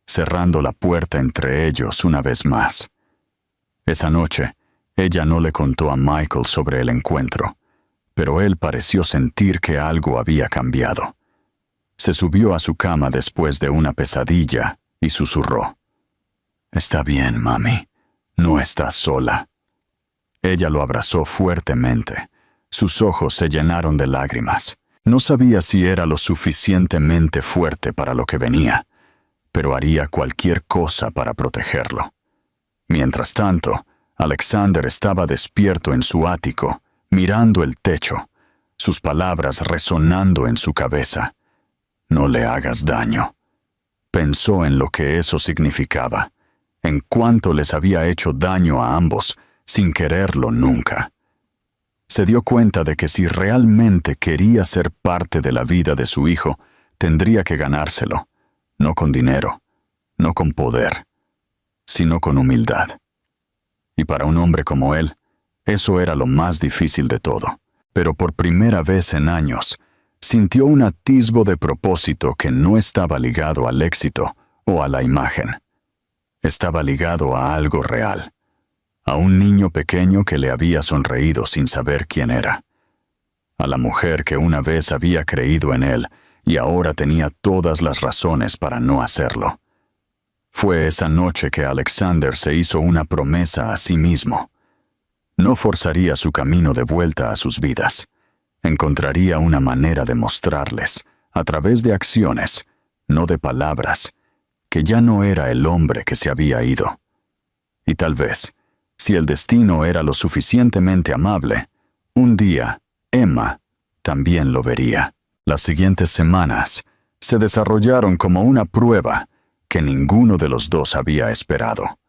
cerrando la puerta entre ellos una vez más. Esa noche, ella no le contó a Michael sobre el encuentro, pero él pareció sentir que algo había cambiado. Se subió a su cama después de una pesadilla y susurró, «Está bien, mami. No estás sola». Ella lo abrazó fuertemente. Sus ojos se llenaron de lágrimas. No sabía si era lo suficientemente fuerte para lo que venía, pero haría cualquier cosa para protegerlo. Mientras tanto, Alexander estaba despierto en su ático, mirando el techo, sus palabras resonando en su cabeza. «No le hagas daño». Pensó en lo que eso significaba, en cuánto les había hecho daño a ambos, sin quererlo nunca. Se dio cuenta de que si realmente quería ser parte de la vida de su hijo, tendría que ganárselo, no con dinero, no con poder, sino con humildad. Y para un hombre como él, eso era lo más difícil de todo. Pero por primera vez en años, sintió un atisbo de propósito que no estaba ligado al éxito o a la imagen. Estaba ligado a algo real, a un niño pequeño que le había sonreído sin saber quién era, a la mujer que una vez había creído en él y ahora tenía todas las razones para no hacerlo. Fue esa noche que Alexander se hizo una promesa a sí mismo. No forzaría su camino de vuelta a sus vidas. Encontraría una manera de mostrarles, a través de acciones, no de palabras, que ya no era el hombre que se había ido. Y tal vez, si el destino era lo suficientemente amable, un día, Emma también lo vería. Las siguientes semanas se desarrollaron como una prueba que ninguno de los dos había esperado.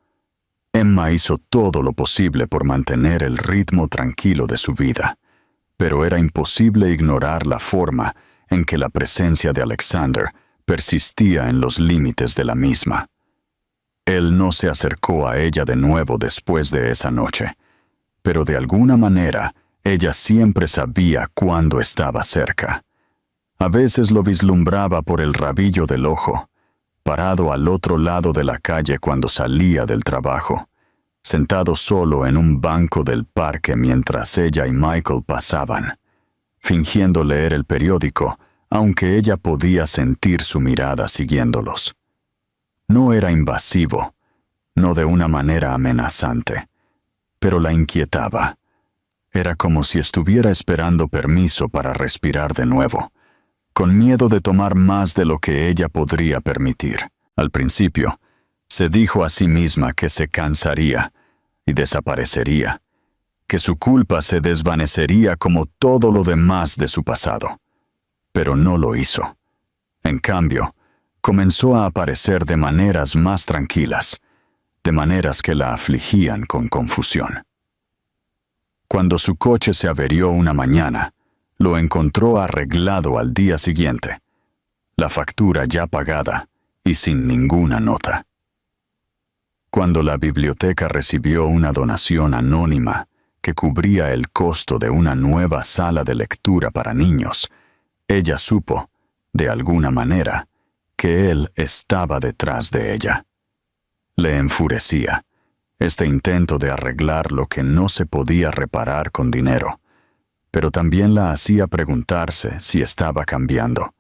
Emma hizo todo lo posible por mantener el ritmo tranquilo de su vida, pero era imposible ignorar la forma en que la presencia de Alexander persistía en los límites de la misma. Él no se acercó a ella de nuevo después de esa noche, pero de alguna manera ella siempre sabía cuándo estaba cerca. A veces lo vislumbraba por el rabillo del ojo, parado al otro lado de la calle cuando salía del trabajo, sentado solo en un banco del parque mientras ella y Michael pasaban, fingiendo leer el periódico, aunque ella podía sentir su mirada siguiéndolos. No era invasivo, no de una manera amenazante, pero la inquietaba. Era como si estuviera esperando permiso para respirar de nuevo, con miedo de tomar más de lo que ella podría permitir. Al principio, se dijo a sí misma que se cansaría y desaparecería, que su culpa se desvanecería como todo lo demás de su pasado. Pero no lo hizo. En cambio, comenzó a aparecer de maneras más tranquilas, de maneras que la afligían con confusión. Cuando su coche se averió una mañana, lo encontró arreglado al día siguiente, la factura ya pagada y sin ninguna nota. Cuando la biblioteca recibió una donación anónima que cubría el costo de una nueva sala de lectura para niños, ella supo, de alguna manera, que él estaba detrás de ella. Le enfurecía este intento de arreglar lo que no se podía reparar con dinero, pero también la hacía preguntarse si estaba cambiando,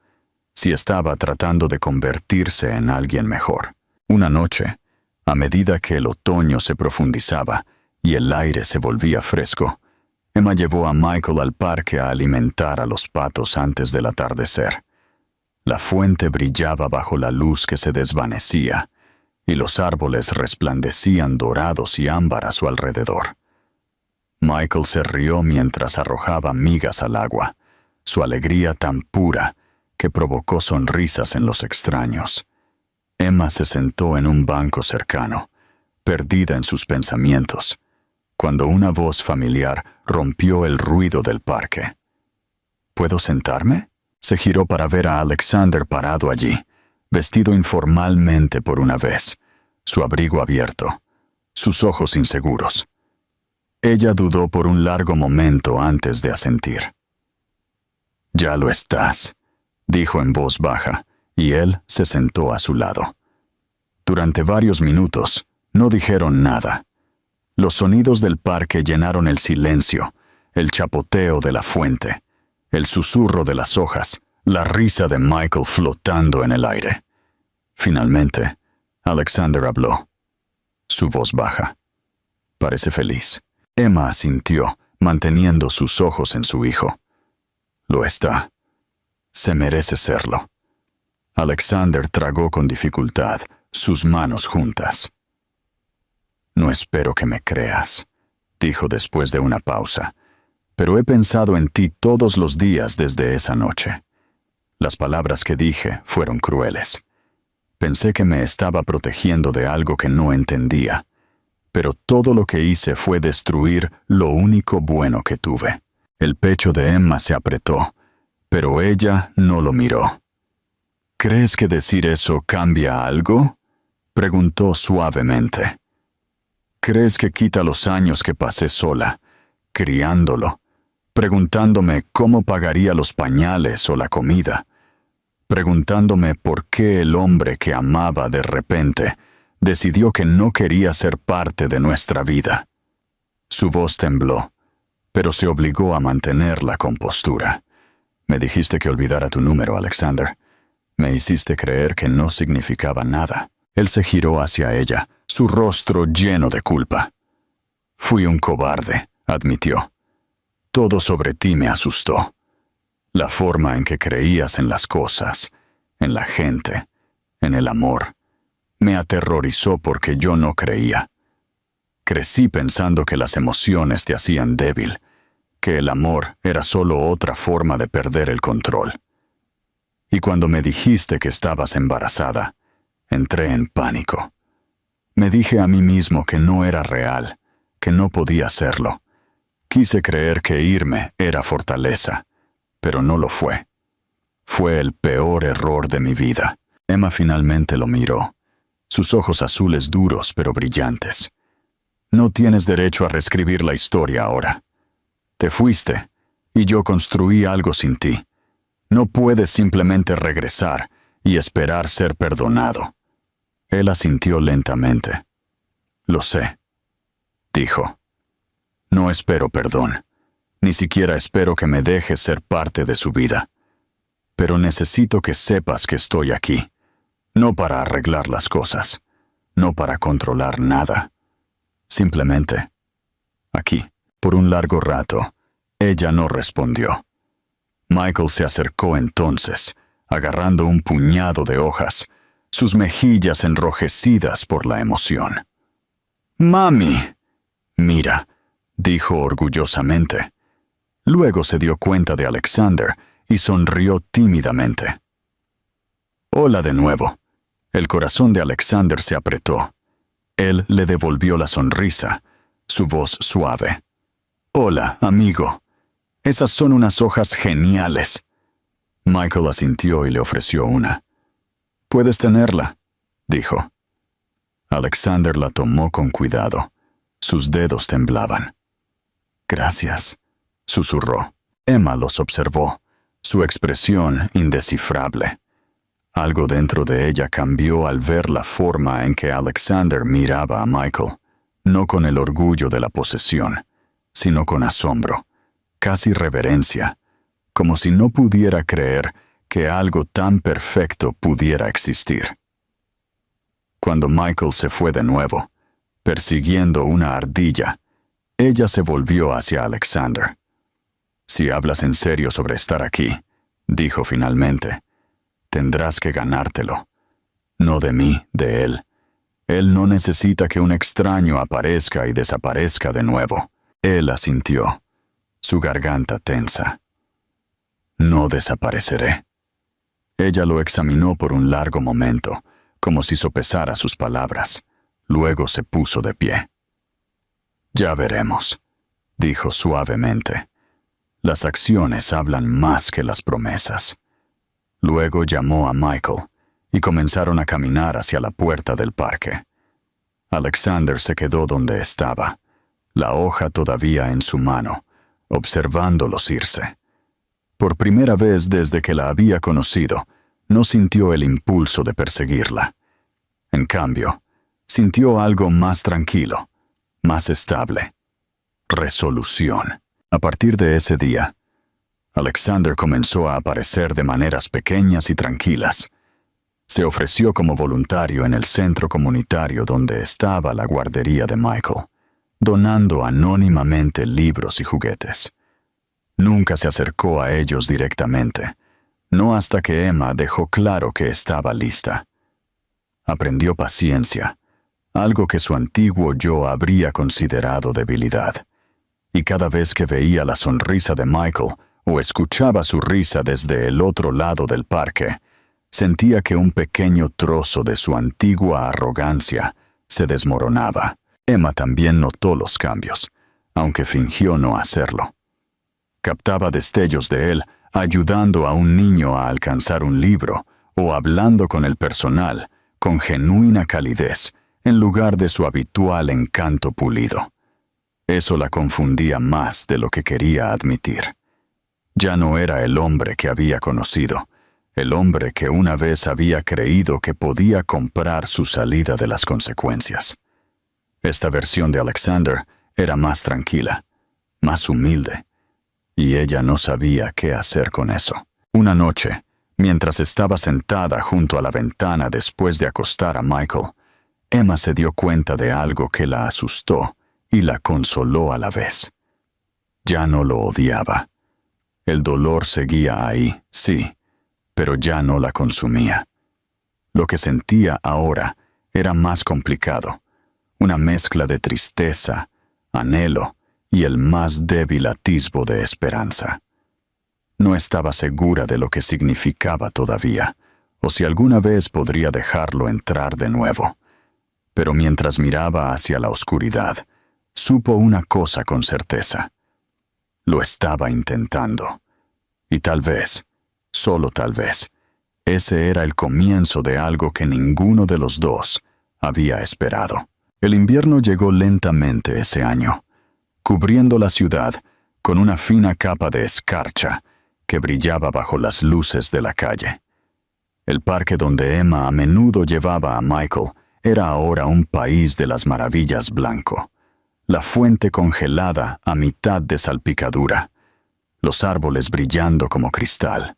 si estaba tratando de convertirse en alguien mejor. Una noche, a medida que el otoño se profundizaba y el aire se volvía fresco, Emma llevó a Michael al parque a alimentar a los patos antes del atardecer. La fuente brillaba bajo la luz que se desvanecía, y los árboles resplandecían dorados y ámbar a su alrededor. Michael se rió mientras arrojaba migas al agua, su alegría tan pura que provocó sonrisas en los extraños. Emma se sentó en un banco cercano, perdida en sus pensamientos, cuando una voz familiar rompió el ruido del parque. ¿Puedo sentarme? Se giró para ver a Alexander parado allí, vestido informalmente por una vez, su abrigo abierto, sus ojos inseguros. Ella dudó por un largo momento antes de asentir. «Ya lo estás», dijo en voz baja, y él se sentó a su lado. Durante varios minutos, no dijeron nada. Los sonidos del parque llenaron el silencio, el chapoteo de la fuente, el susurro de las hojas, la risa de Michael flotando en el aire. Finalmente, Alexander habló. Su voz baja. «Parece feliz». Emma asintió, manteniendo sus ojos en su hijo. «Lo está. Se merece serlo». Alexander tragó con dificultad, sus manos juntas. «No espero que me creas», dijo después de una pausa, «pero he pensado en ti todos los días desde esa noche. Las palabras que dije fueron crueles. Pensé que me estaba protegiendo de algo que no entendía, pero todo lo que hice fue destruir lo único bueno que tuve». El pecho de Emma se apretó, pero ella no lo miró. «¿Crees que decir eso cambia algo?», preguntó suavemente. «¿Crees que quita los años que pasé sola, criándolo, preguntándome cómo pagaría los pañales o la comida, preguntándome por qué el hombre que amaba de repente decidió que no quería ser parte de nuestra vida?» Su voz tembló, pero se obligó a mantener la compostura. «Me dijiste que olvidara tu número, Alexander. Me hiciste creer que no significaba nada». Él se giró hacia ella, su rostro lleno de culpa. «Fui un cobarde», admitió. «Todo sobre ti me asustó. La forma en que creías en las cosas, en la gente, en el amor, me aterrorizó porque yo no creía. Crecí pensando que las emociones te hacían débil, que el amor era solo otra forma de perder el control. Y cuando me dijiste que estabas embarazada, entré en pánico. Me dije a mí mismo que no era real, que no podía serlo. Quise creer que irme era fortaleza, pero no lo fue. Fue el peor error de mi vida. Emma finalmente lo miró, sus ojos azules duros pero brillantes. No tienes derecho a reescribir la historia ahora. Te fuiste, y yo construí algo sin ti. No puedes simplemente regresar y esperar ser perdonado. Él asintió lentamente. Lo sé, dijo. No espero perdón. Ni siquiera espero que me dejes ser parte de su vida. Pero necesito que sepas que estoy aquí. No para arreglar las cosas. No para controlar nada. Simplemente, aquí. Por un largo rato, ella no respondió. Michael se acercó entonces, agarrando un puñado de hojas, sus mejillas enrojecidas por la emoción. «¡Mami!», «Mira», dijo orgullosamente. Luego se dio cuenta de Alexander y sonrió tímidamente. «Hola de nuevo». El corazón de Alexander se apretó. Él le devolvió la sonrisa, su voz suave. «Hola, amigo. Esas son unas hojas geniales». Michael asintió y le ofreció una. «Puedes tenerla», dijo. Alexander la tomó con cuidado. Sus dedos temblaban. «Gracias», susurró. Emma los observó, su expresión indescifrable. Algo dentro de ella cambió al ver la forma en que Alexander miraba a Michael, no con el orgullo de la posesión, sino con asombro, casi reverencia, como si no pudiera creer que algo tan perfecto pudiera existir. Cuando Michael se fue de nuevo, persiguiendo una ardilla, ella se volvió hacia Alexander. «Si hablas en serio sobre estar aquí», dijo finalmente, «tendrás que ganártelo. No de mí, de él. Él no necesita que un extraño aparezca y desaparezca de nuevo». Él asintió, su garganta tensa. «No desapareceré». Ella lo examinó por un largo momento, como si sopesara sus palabras. Luego se puso de pie. «Ya veremos», dijo suavemente. «Las acciones hablan más que las promesas». Luego llamó a Michael y comenzaron a caminar hacia la puerta del parque. Alexander se quedó donde estaba, la hoja todavía en su mano, observándolos irse. Por primera vez desde que la había conocido, no sintió el impulso de perseguirla. En cambio, sintió algo más tranquilo, más estable. Resolución. A partir de ese día, Alexander comenzó a aparecer de maneras pequeñas y tranquilas. Se ofreció como voluntario en el centro comunitario donde estaba la guardería de Michael, donando anónimamente libros y juguetes. Nunca se acercó a ellos directamente, no hasta que Emma dejó claro que estaba lista. Aprendió paciencia, algo que su antiguo yo habría considerado debilidad. Y cada vez que veía la sonrisa de Michael o escuchaba su risa desde el otro lado del parque, sentía que un pequeño trozo de su antigua arrogancia se desmoronaba. Emma también notó los cambios, aunque fingió no hacerlo. Captaba destellos de él ayudando a un niño a alcanzar un libro o hablando con el personal con genuina calidez en lugar de su habitual encanto pulido. Eso la confundía más de lo que quería admitir. Ya no era el hombre que había conocido, el hombre que una vez había creído que podía comprar su salida de las consecuencias. Esta versión de Alexander era más tranquila, más humilde, y ella no sabía qué hacer con eso. Una noche, mientras estaba sentada junto a la ventana después de acostar a Michael, Emma se dio cuenta de algo que la asustó y la consoló a la vez. Ya no lo odiaba. El dolor seguía ahí, sí, pero ya no la consumía. Lo que sentía ahora era más complicado, una mezcla de tristeza, anhelo y el más débil atisbo de esperanza. No estaba segura de lo que significaba todavía, o si alguna vez podría dejarlo entrar de nuevo. Pero mientras miraba hacia la oscuridad, supo una cosa con certeza. Lo estaba intentando. Y tal vez, solo tal vez, ese era el comienzo de algo que ninguno de los dos había esperado. El invierno llegó lentamente ese año, cubriendo la ciudad con una fina capa de escarcha que brillaba bajo las luces de la calle. El parque donde Emma a menudo llevaba a Michael era ahora un país de las maravillas blanco. La fuente congelada a mitad de salpicadura, los árboles brillando como cristal.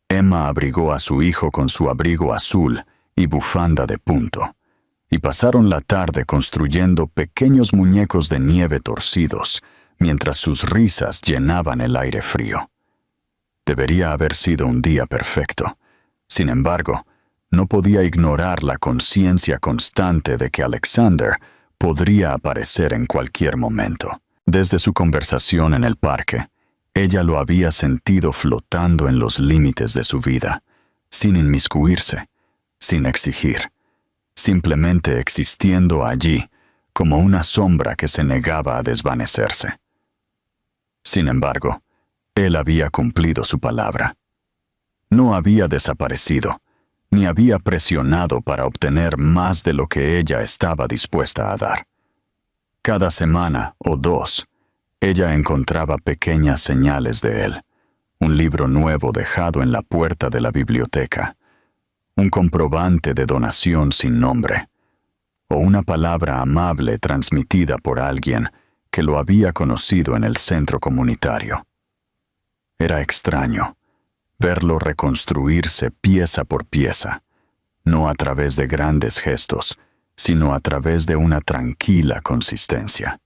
Emma abrigó a su hijo con su abrigo azul y bufanda de punto, y pasaron la tarde construyendo pequeños muñecos de nieve torcidos, mientras sus risas llenaban el aire frío. Debería haber sido un día perfecto. Sin embargo, no podía ignorar la conciencia constante de que Alexander podría aparecer en cualquier momento. Desde su conversación en el parque, ella lo había sentido flotando en los límites de su vida, sin inmiscuirse, sin exigir, simplemente existiendo allí como una sombra que se negaba a desvanecerse. Sin embargo, él había cumplido su palabra. No había desaparecido, ni había presionado para obtener más de lo que ella estaba dispuesta a dar. Cada semana o dos, ella encontraba pequeñas señales de él, un libro nuevo dejado en la puerta de la biblioteca, un comprobante de donación sin nombre, o una palabra amable transmitida por alguien que lo había conocido en el centro comunitario. Era extraño verlo reconstruirse pieza por pieza, no a través de grandes gestos, sino a través de una tranquila consistencia.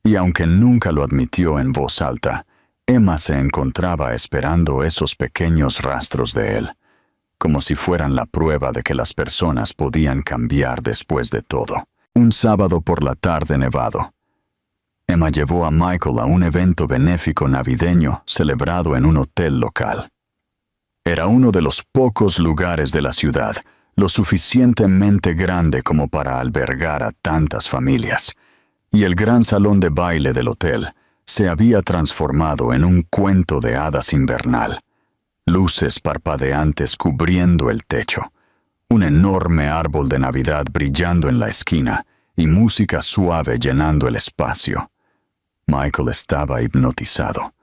Y aunque nunca lo admitió en voz alta, Emma se encontraba esperando esos pequeños rastros de él, como si fueran la prueba de que las personas podían cambiar después de todo. Un sábado por la tarde nevado, Emma llevó a Michael a un evento benéfico navideño celebrado en un hotel local. Era uno de los pocos lugares de la ciudad lo suficientemente grande como para albergar a tantas familias, y el gran salón de baile del hotel se había transformado en un cuento de hadas invernal. Luces parpadeantes cubriendo el techo, un enorme árbol de Navidad brillando en la esquina y música suave llenando el espacio. Michael estaba hipnotizado,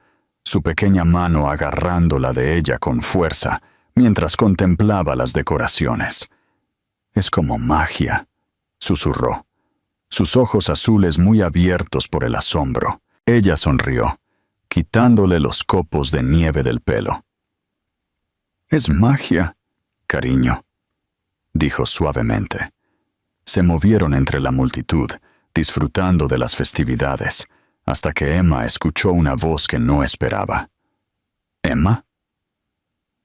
su pequeña mano agarrando la de ella con fuerza mientras contemplaba las decoraciones. «Es como magia», susurró, sus ojos azules muy abiertos por el asombro. Ella sonrió, quitándole los copos de nieve del pelo. «Es magia, cariño», dijo suavemente. Se movieron entre la multitud, disfrutando de las festividades, hasta que Emma escuchó una voz que no esperaba. «¿Emma?».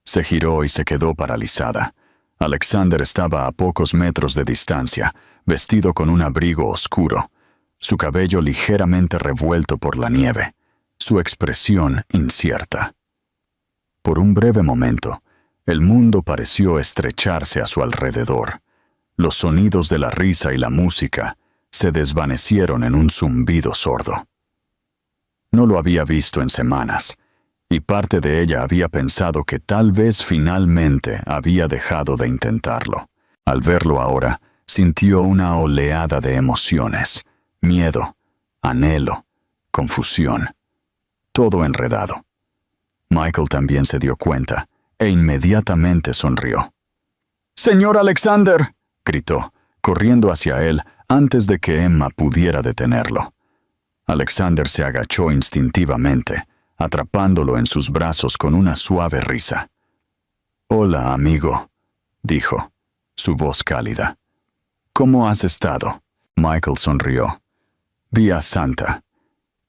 Se giró y se quedó paralizada. Alexander estaba a pocos metros de distancia, vestido con un abrigo oscuro, su cabello ligeramente revuelto por la nieve, su expresión incierta. Por un breve momento, el mundo pareció estrecharse a su alrededor. Los sonidos de la risa y la música se desvanecieron en un zumbido sordo. No lo había visto en semanas, y parte de ella había pensado que tal vez finalmente había dejado de intentarlo. Al verlo ahora, sintió una oleada de emociones, miedo, anhelo, confusión, todo enredado. Michael también se dio cuenta, e inmediatamente sonrió. «¡Señor Alexander!», gritó, corriendo hacia él antes de que Emma pudiera detenerlo. Alexander se agachó instintivamente, atrapándolo en sus brazos con una suave risa. «Hola, amigo», dijo, su voz cálida. «¿Cómo has estado?». Michael sonrió. «Vi a Santa,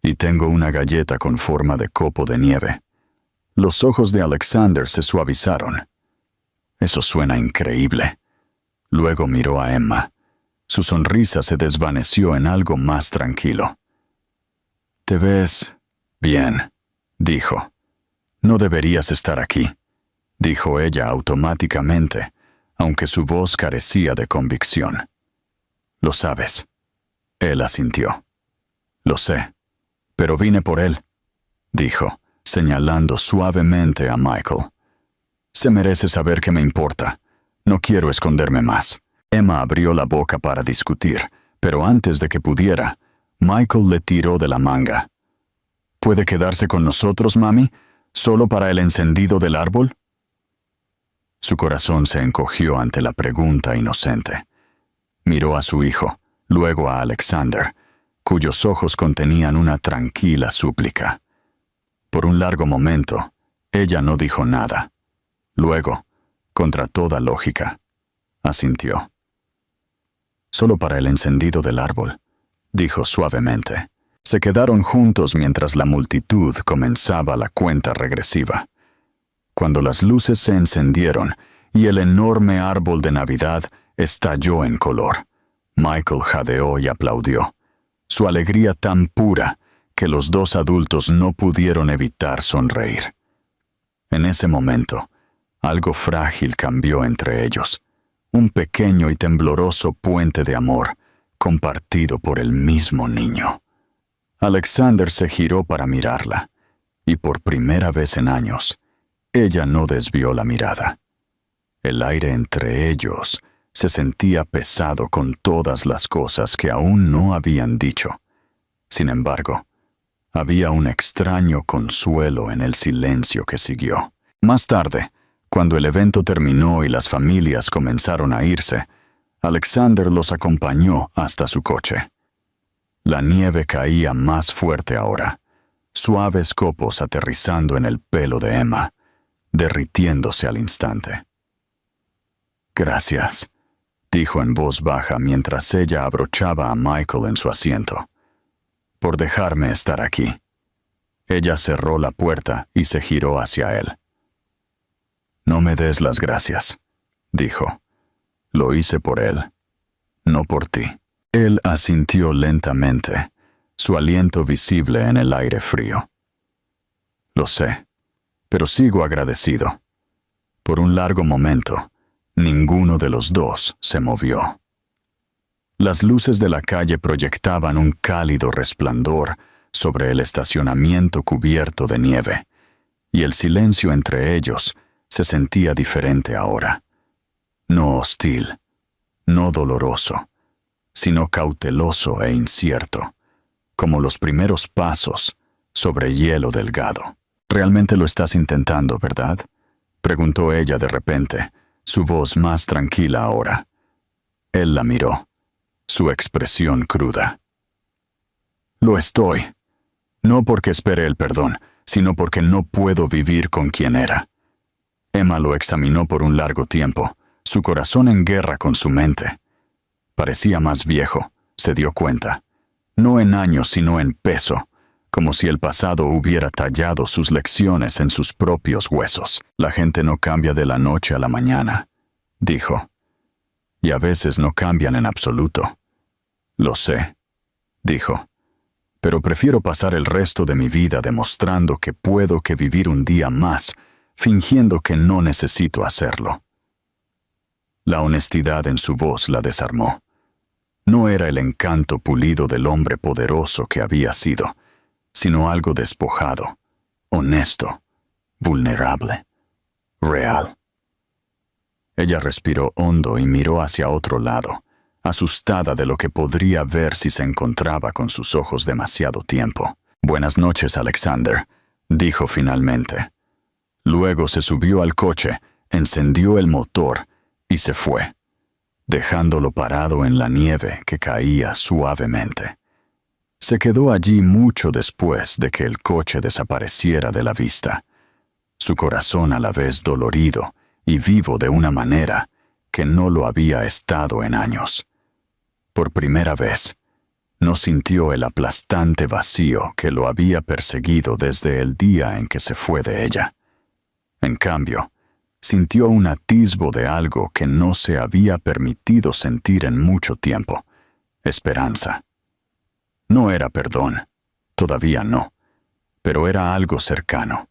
y tengo una galleta con forma de copo de nieve». Los ojos de Alexander se suavizaron. «Eso suena increíble». Luego miró a Emma. Su sonrisa se desvaneció en algo más tranquilo. «Te ves bien», dijo. «No deberías estar aquí», dijo ella automáticamente, aunque su voz carecía de convicción. Lo sabes. Él asintió. Lo sé, pero vine por él, dijo, señalando suavemente a Michael. Se merece saber que me importa. No quiero esconderme más. Emma abrió la boca para discutir, pero antes de que pudiera, Michael le tiró de la manga. ¿Puede quedarse con nosotros, mami? ¿Solo para el encendido del árbol? Su corazón se encogió ante la pregunta inocente. Miró a su hijo, luego a Alexander, cuyos ojos contenían una tranquila súplica. Por un largo momento, ella no dijo nada. Luego, contra toda lógica, asintió. Solo para el encendido del árbol, dijo suavemente. Se quedaron juntos mientras la multitud comenzaba la cuenta regresiva. Cuando las luces se encendieron y el enorme árbol de Navidad estalló en color, Michael jadeó y aplaudió. Su alegría tan pura que los dos adultos no pudieron evitar sonreír. En ese momento, algo frágil cambió entre ellos. Un pequeño y tembloroso puente de amor, compartido por el mismo niño. Alexander se giró para mirarla, y por primera vez en años, ella no desvió la mirada. El aire entre ellos se sentía pesado con todas las cosas que aún no habían dicho. Sin embargo, había un extraño consuelo en el silencio que siguió. Más tarde, cuando el evento terminó y las familias comenzaron a irse, Alexander los acompañó hasta su coche. La nieve caía más fuerte ahora, suaves copos aterrizando en el pelo de Emma, derritiéndose al instante. «Gracias», dijo en voz baja mientras ella abrochaba a Michael en su asiento, «por dejarme estar aquí». Ella cerró la puerta y se giró hacia él. «No me des las gracias», dijo. «Lo hice por él, no por ti». Él asintió lentamente, su aliento visible en el aire frío. «Lo sé, pero sigo agradecido». Por un largo momento, ninguno de los dos se movió. Las luces de la calle proyectaban un cálido resplandor sobre el estacionamiento cubierto de nieve, y el silencio entre ellos se sentía diferente ahora. No hostil, no doloroso, sino cauteloso e incierto, como los primeros pasos sobre hielo delgado. «¿Realmente lo estás intentando, verdad?», preguntó ella de repente, su voz más tranquila ahora. Él la miró, su expresión cruda. «Lo estoy. No porque espere el perdón, sino porque no puedo vivir con quien era». Emma lo examinó por un largo tiempo, su corazón en guerra con su mente. Parecía más viejo, se dio cuenta. No en años, sino en peso, como si el pasado hubiera tallado sus lecciones en sus propios huesos. «La gente no cambia de la noche a la mañana», dijo. «Y a veces no cambian en absoluto». «Lo sé», dijo. «Pero prefiero pasar el resto de mi vida demostrando que puedo que vivir un día más, fingiendo que no necesito hacerlo». La honestidad en su voz la desarmó. No era el encanto pulido del hombre poderoso que había sido, sino algo despojado, honesto, vulnerable, real. Ella respiró hondo y miró hacia otro lado, asustada de lo que podría ver si se encontraba con sus ojos demasiado tiempo. «Buenas noches, Alexander», dijo finalmente. Luego se subió al coche, encendió el motor y se fue, dejándolo parado en la nieve que caía suavemente. Se quedó allí mucho después de que el coche desapareciera de la vista, su corazón a la vez dolorido y vivo de una manera que no lo había estado en años. Por primera vez, no sintió el aplastante vacío que lo había perseguido desde el día en que se fue de ella. En cambio, sintió un atisbo de algo que no se había permitido sentir en mucho tiempo: esperanza. No era perdón, todavía no, pero era algo cercano.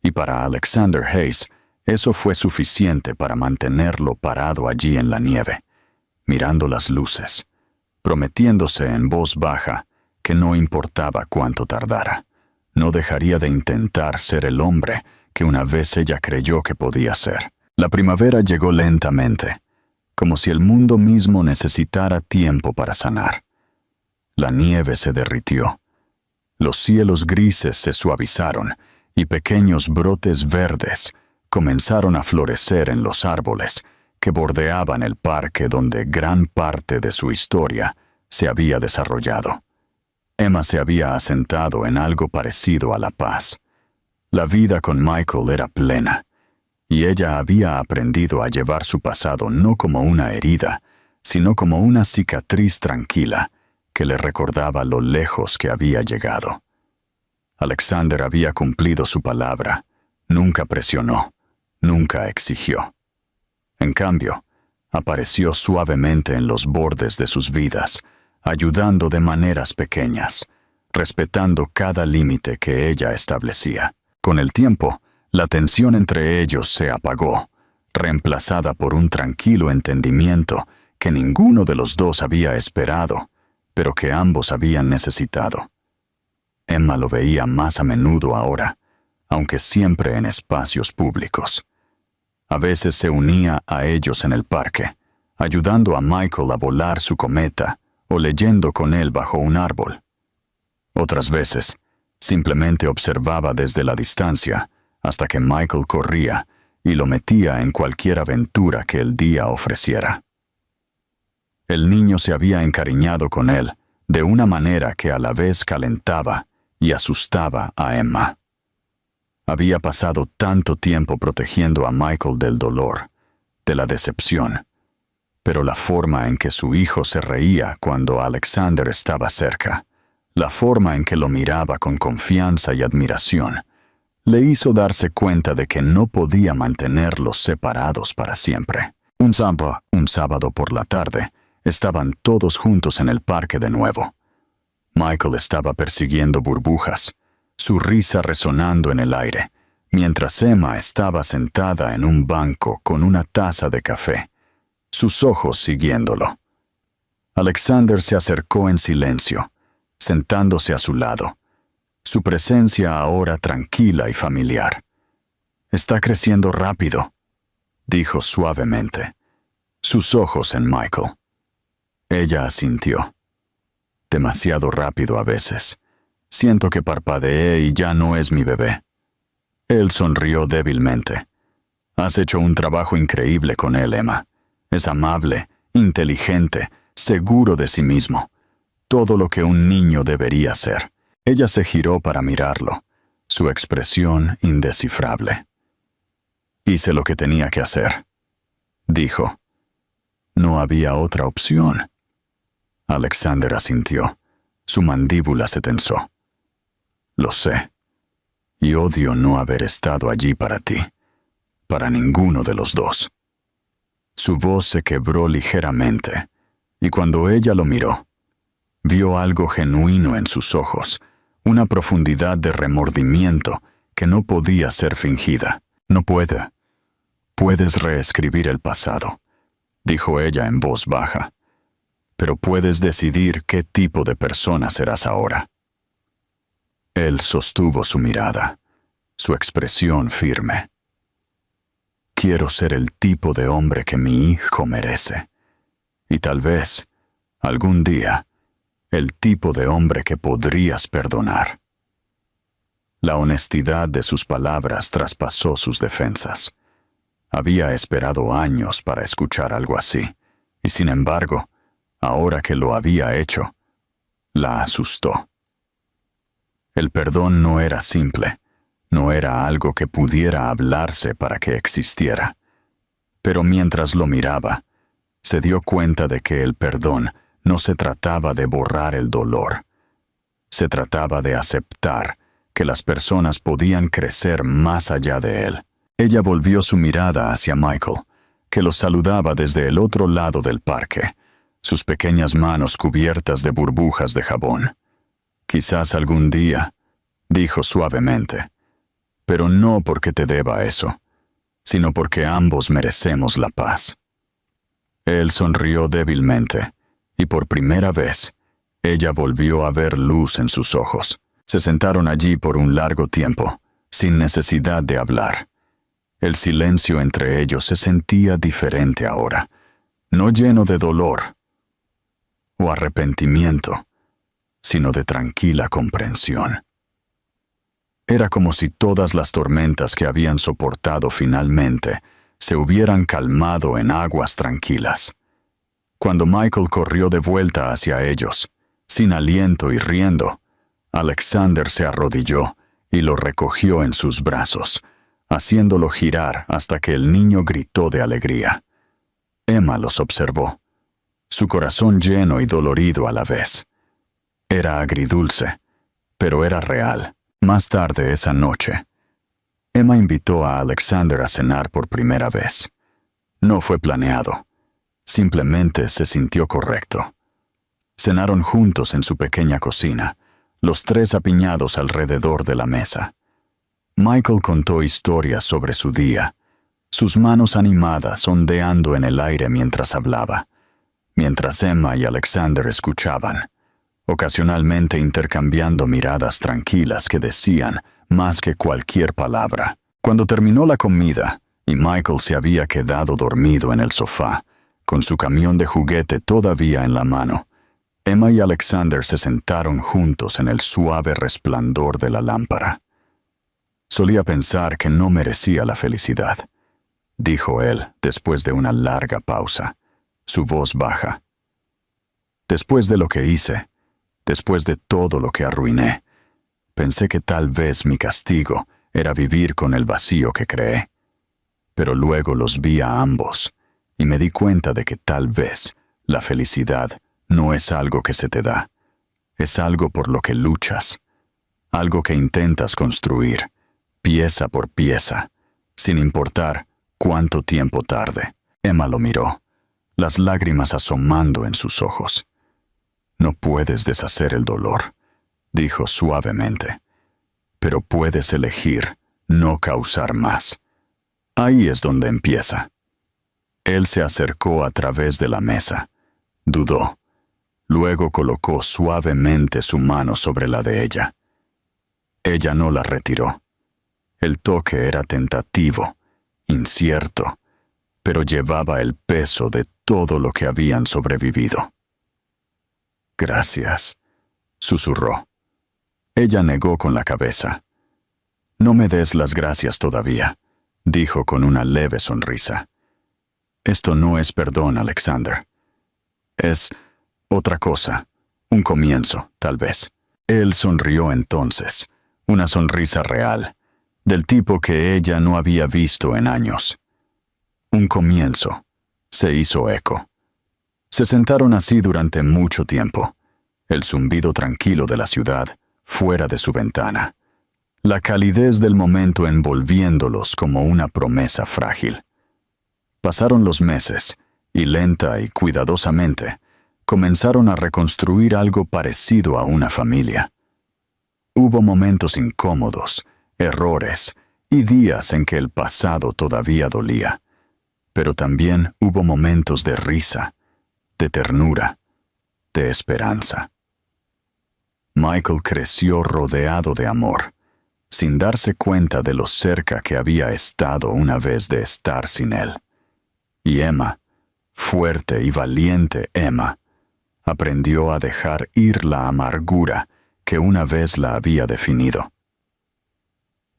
Y para Alexander Hayes, eso fue suficiente para mantenerlo parado allí en la nieve, mirando las luces, prometiéndose en voz baja que no importaba cuánto tardara, no dejaría de intentar ser el hombre que una vez ella creyó que podía ser. La primavera llegó lentamente, como si el mundo mismo necesitara tiempo para sanar. La nieve se derritió. Los cielos grises se suavizaron y pequeños brotes verdes comenzaron a florecer en los árboles que bordeaban el parque donde gran parte de su historia se había desarrollado. Emma se había asentado en algo parecido a la paz. La vida con Michael era plena, y ella había aprendido a llevar su pasado no como una herida, sino como una cicatriz tranquila que le recordaba lo lejos que había llegado. Alexander había cumplido su palabra, nunca presionó, nunca exigió. En cambio, apareció suavemente en los bordes de sus vidas, ayudando de maneras pequeñas, respetando cada límite que ella establecía. Con el tiempo, la tensión entre ellos se apagó, reemplazada por un tranquilo entendimiento que ninguno de los dos había esperado, pero que ambos habían necesitado. Emma lo veía más a menudo ahora, aunque siempre en espacios públicos. A veces se unía a ellos en el parque, ayudando a Michael a volar su cometa o leyendo con él bajo un árbol. Otras veces, simplemente observaba desde la distancia hasta que Michael corría y lo metía en cualquier aventura que el día ofreciera. El niño se había encariñado con él de una manera que a la vez calentaba y asustaba a Emma. Había pasado tanto tiempo protegiendo a Michael del dolor, de la decepción, pero la forma en que su hijo se reía cuando Alexander estaba cerca, la forma en que lo miraba con confianza y admiración, le hizo darse cuenta de que no podía mantenerlos separados para siempre. Un sábado por la tarde, estaban todos juntos en el parque de nuevo. Michael estaba persiguiendo burbujas, su risa resonando en el aire, mientras Emma estaba sentada en un banco con una taza de café, sus ojos siguiéndolo. Alexander se acercó en silencio, sentándose a su lado, su presencia ahora tranquila y familiar. «Está creciendo rápido», dijo suavemente, sus ojos en Michael. Ella asintió. «Demasiado rápido a veces. Siento que parpadeé y ya no es mi bebé». Él sonrió débilmente. «Has hecho un trabajo increíble con él, Emma. Es amable, inteligente, seguro de sí mismo. Todo lo que un niño debería ser». Ella se giró para mirarlo, su expresión indescifrable. «Hice lo que tenía que hacer», dijo. «No había otra opción». Alexander asintió. Su mandíbula se tensó. «Lo sé. Y odio no haber estado allí para ti, para ninguno de los dos». Su voz se quebró ligeramente, y cuando ella lo miró, vio algo genuino en sus ojos, una profundidad de remordimiento que no podía ser fingida. «No puede. Puedes reescribir el pasado», dijo ella en voz baja, «pero puedes decidir qué tipo de persona serás ahora». Él sostuvo su mirada, su expresión firme. «Quiero ser el tipo de hombre que mi hijo merece, y tal vez, algún día, el tipo de hombre que podrías perdonar». La honestidad de sus palabras traspasó sus defensas. Había esperado años para escuchar algo así, y sin embargo, ahora que lo había hecho, la asustó. El perdón no era simple, no era algo que pudiera hablarse para que existiera. Pero mientras lo miraba, se dio cuenta de que el perdón no se trataba de borrar el dolor. Se trataba de aceptar que las personas podían crecer más allá de él. Ella volvió su mirada hacia Michael, que lo saludaba desde el otro lado del parque, sus pequeñas manos cubiertas de burbujas de jabón. «Quizás algún día», dijo suavemente, «pero no porque te deba eso, sino porque ambos merecemos la paz». Él sonrió débilmente y por primera vez, ella volvió a ver luz en sus ojos. Se sentaron allí por un largo tiempo, sin necesidad de hablar. El silencio entre ellos se sentía diferente ahora, no lleno de dolor o arrepentimiento, sino de tranquila comprensión. Era como si todas las tormentas que habían soportado finalmente se hubieran calmado en aguas tranquilas. Cuando Michael corrió de vuelta hacia ellos, sin aliento y riendo, Alexander se arrodilló y lo recogió en sus brazos, haciéndolo girar hasta que el niño gritó de alegría. Emma los observó, su corazón lleno y dolorido a la vez. Era agridulce, pero era real. Más tarde esa noche, Emma invitó a Alexander a cenar por primera vez. No fue planeado, simplemente se sintió correcto. Cenaron juntos en su pequeña cocina, los tres apiñados alrededor de la mesa. Michael contó historias sobre su día, sus manos animadas ondeando en el aire mientras hablaba, mientras Emma y Alexander escuchaban, ocasionalmente intercambiando miradas tranquilas que decían más que cualquier palabra. Cuando terminó la comida y Michael se había quedado dormido en el sofá, con su camión de juguete todavía en la mano, Emma y Alexander se sentaron juntos en el suave resplandor de la lámpara. Solía pensar que no merecía la felicidad, dijo él después de una larga pausa, su voz baja. Después de lo que hice, después de todo lo que arruiné, pensé que tal vez mi castigo era vivir con el vacío que creé. Pero luego los vi a ambos y me di cuenta de que tal vez la felicidad no es algo que se te da, es algo por lo que luchas, algo que intentas construir, pieza por pieza, sin importar cuánto tiempo tarde. Emma lo miró, las lágrimas asomando en sus ojos. No puedes deshacer el dolor, dijo suavemente, pero puedes elegir no causar más. Ahí es donde empieza. Él se acercó a través de la mesa, dudó. Luego colocó suavemente su mano sobre la de ella. Ella no la retiró. El toque era tentativo, incierto, pero llevaba el peso de todo lo que habían sobrevivido. Gracias, susurró. Ella negó con la cabeza. No me des las gracias todavía, dijo con una leve sonrisa. Esto no es perdón, Alexander. Es otra cosa, un comienzo, tal vez. Él sonrió entonces, una sonrisa real, del tipo que ella no había visto en años. Un comienzo, se hizo eco. Se sentaron así durante mucho tiempo, el zumbido tranquilo de la ciudad fuera de su ventana, la calidez del momento envolviéndolos como una promesa frágil. Pasaron los meses, y lenta y cuidadosamente, comenzaron a reconstruir algo parecido a una familia. Hubo momentos incómodos, errores y días en que el pasado todavía dolía, pero también hubo momentos de risa, de ternura, de esperanza. Michael creció rodeado de amor, sin darse cuenta de lo cerca que había estado una vez de estar sin él. Y Emma, fuerte y valiente Emma, aprendió a dejar ir la amargura que una vez la había definido.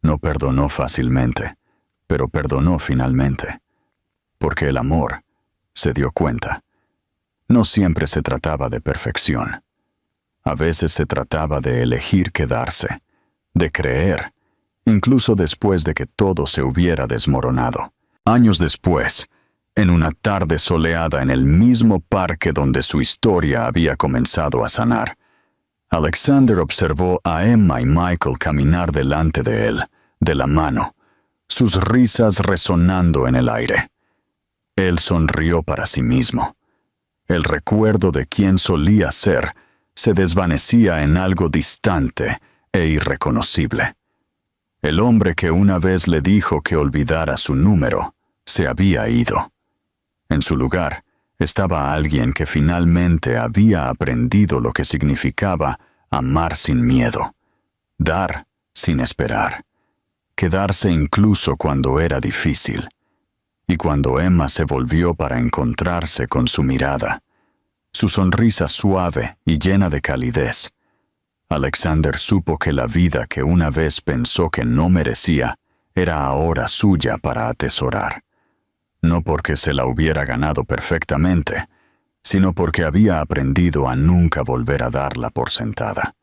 No perdonó fácilmente, pero perdonó finalmente, porque el amor, se dio cuenta, no siempre se trataba de perfección. A veces se trataba de elegir quedarse, de creer, incluso después de que todo se hubiera desmoronado. Años después, en una tarde soleada en el mismo parque donde su historia había comenzado a sanar, Alexander observó a Emma y Michael caminar delante de él, de la mano, sus risas resonando en el aire. Él sonrió para sí mismo. El recuerdo de quién solía ser se desvanecía en algo distante e irreconocible. El hombre que una vez le dijo que olvidara su número se había ido. En su lugar Estaba alguien que finalmente había aprendido lo que significaba amar sin miedo, dar sin esperar, quedarse incluso cuando era difícil. Y cuando Emma se volvió para encontrarse con su mirada, su sonrisa suave y llena de calidez, Alexander supo que la vida que una vez pensó que no merecía era ahora suya para atesorar. No porque se la hubiera ganado perfectamente, sino porque había aprendido a nunca volver a darla por sentada.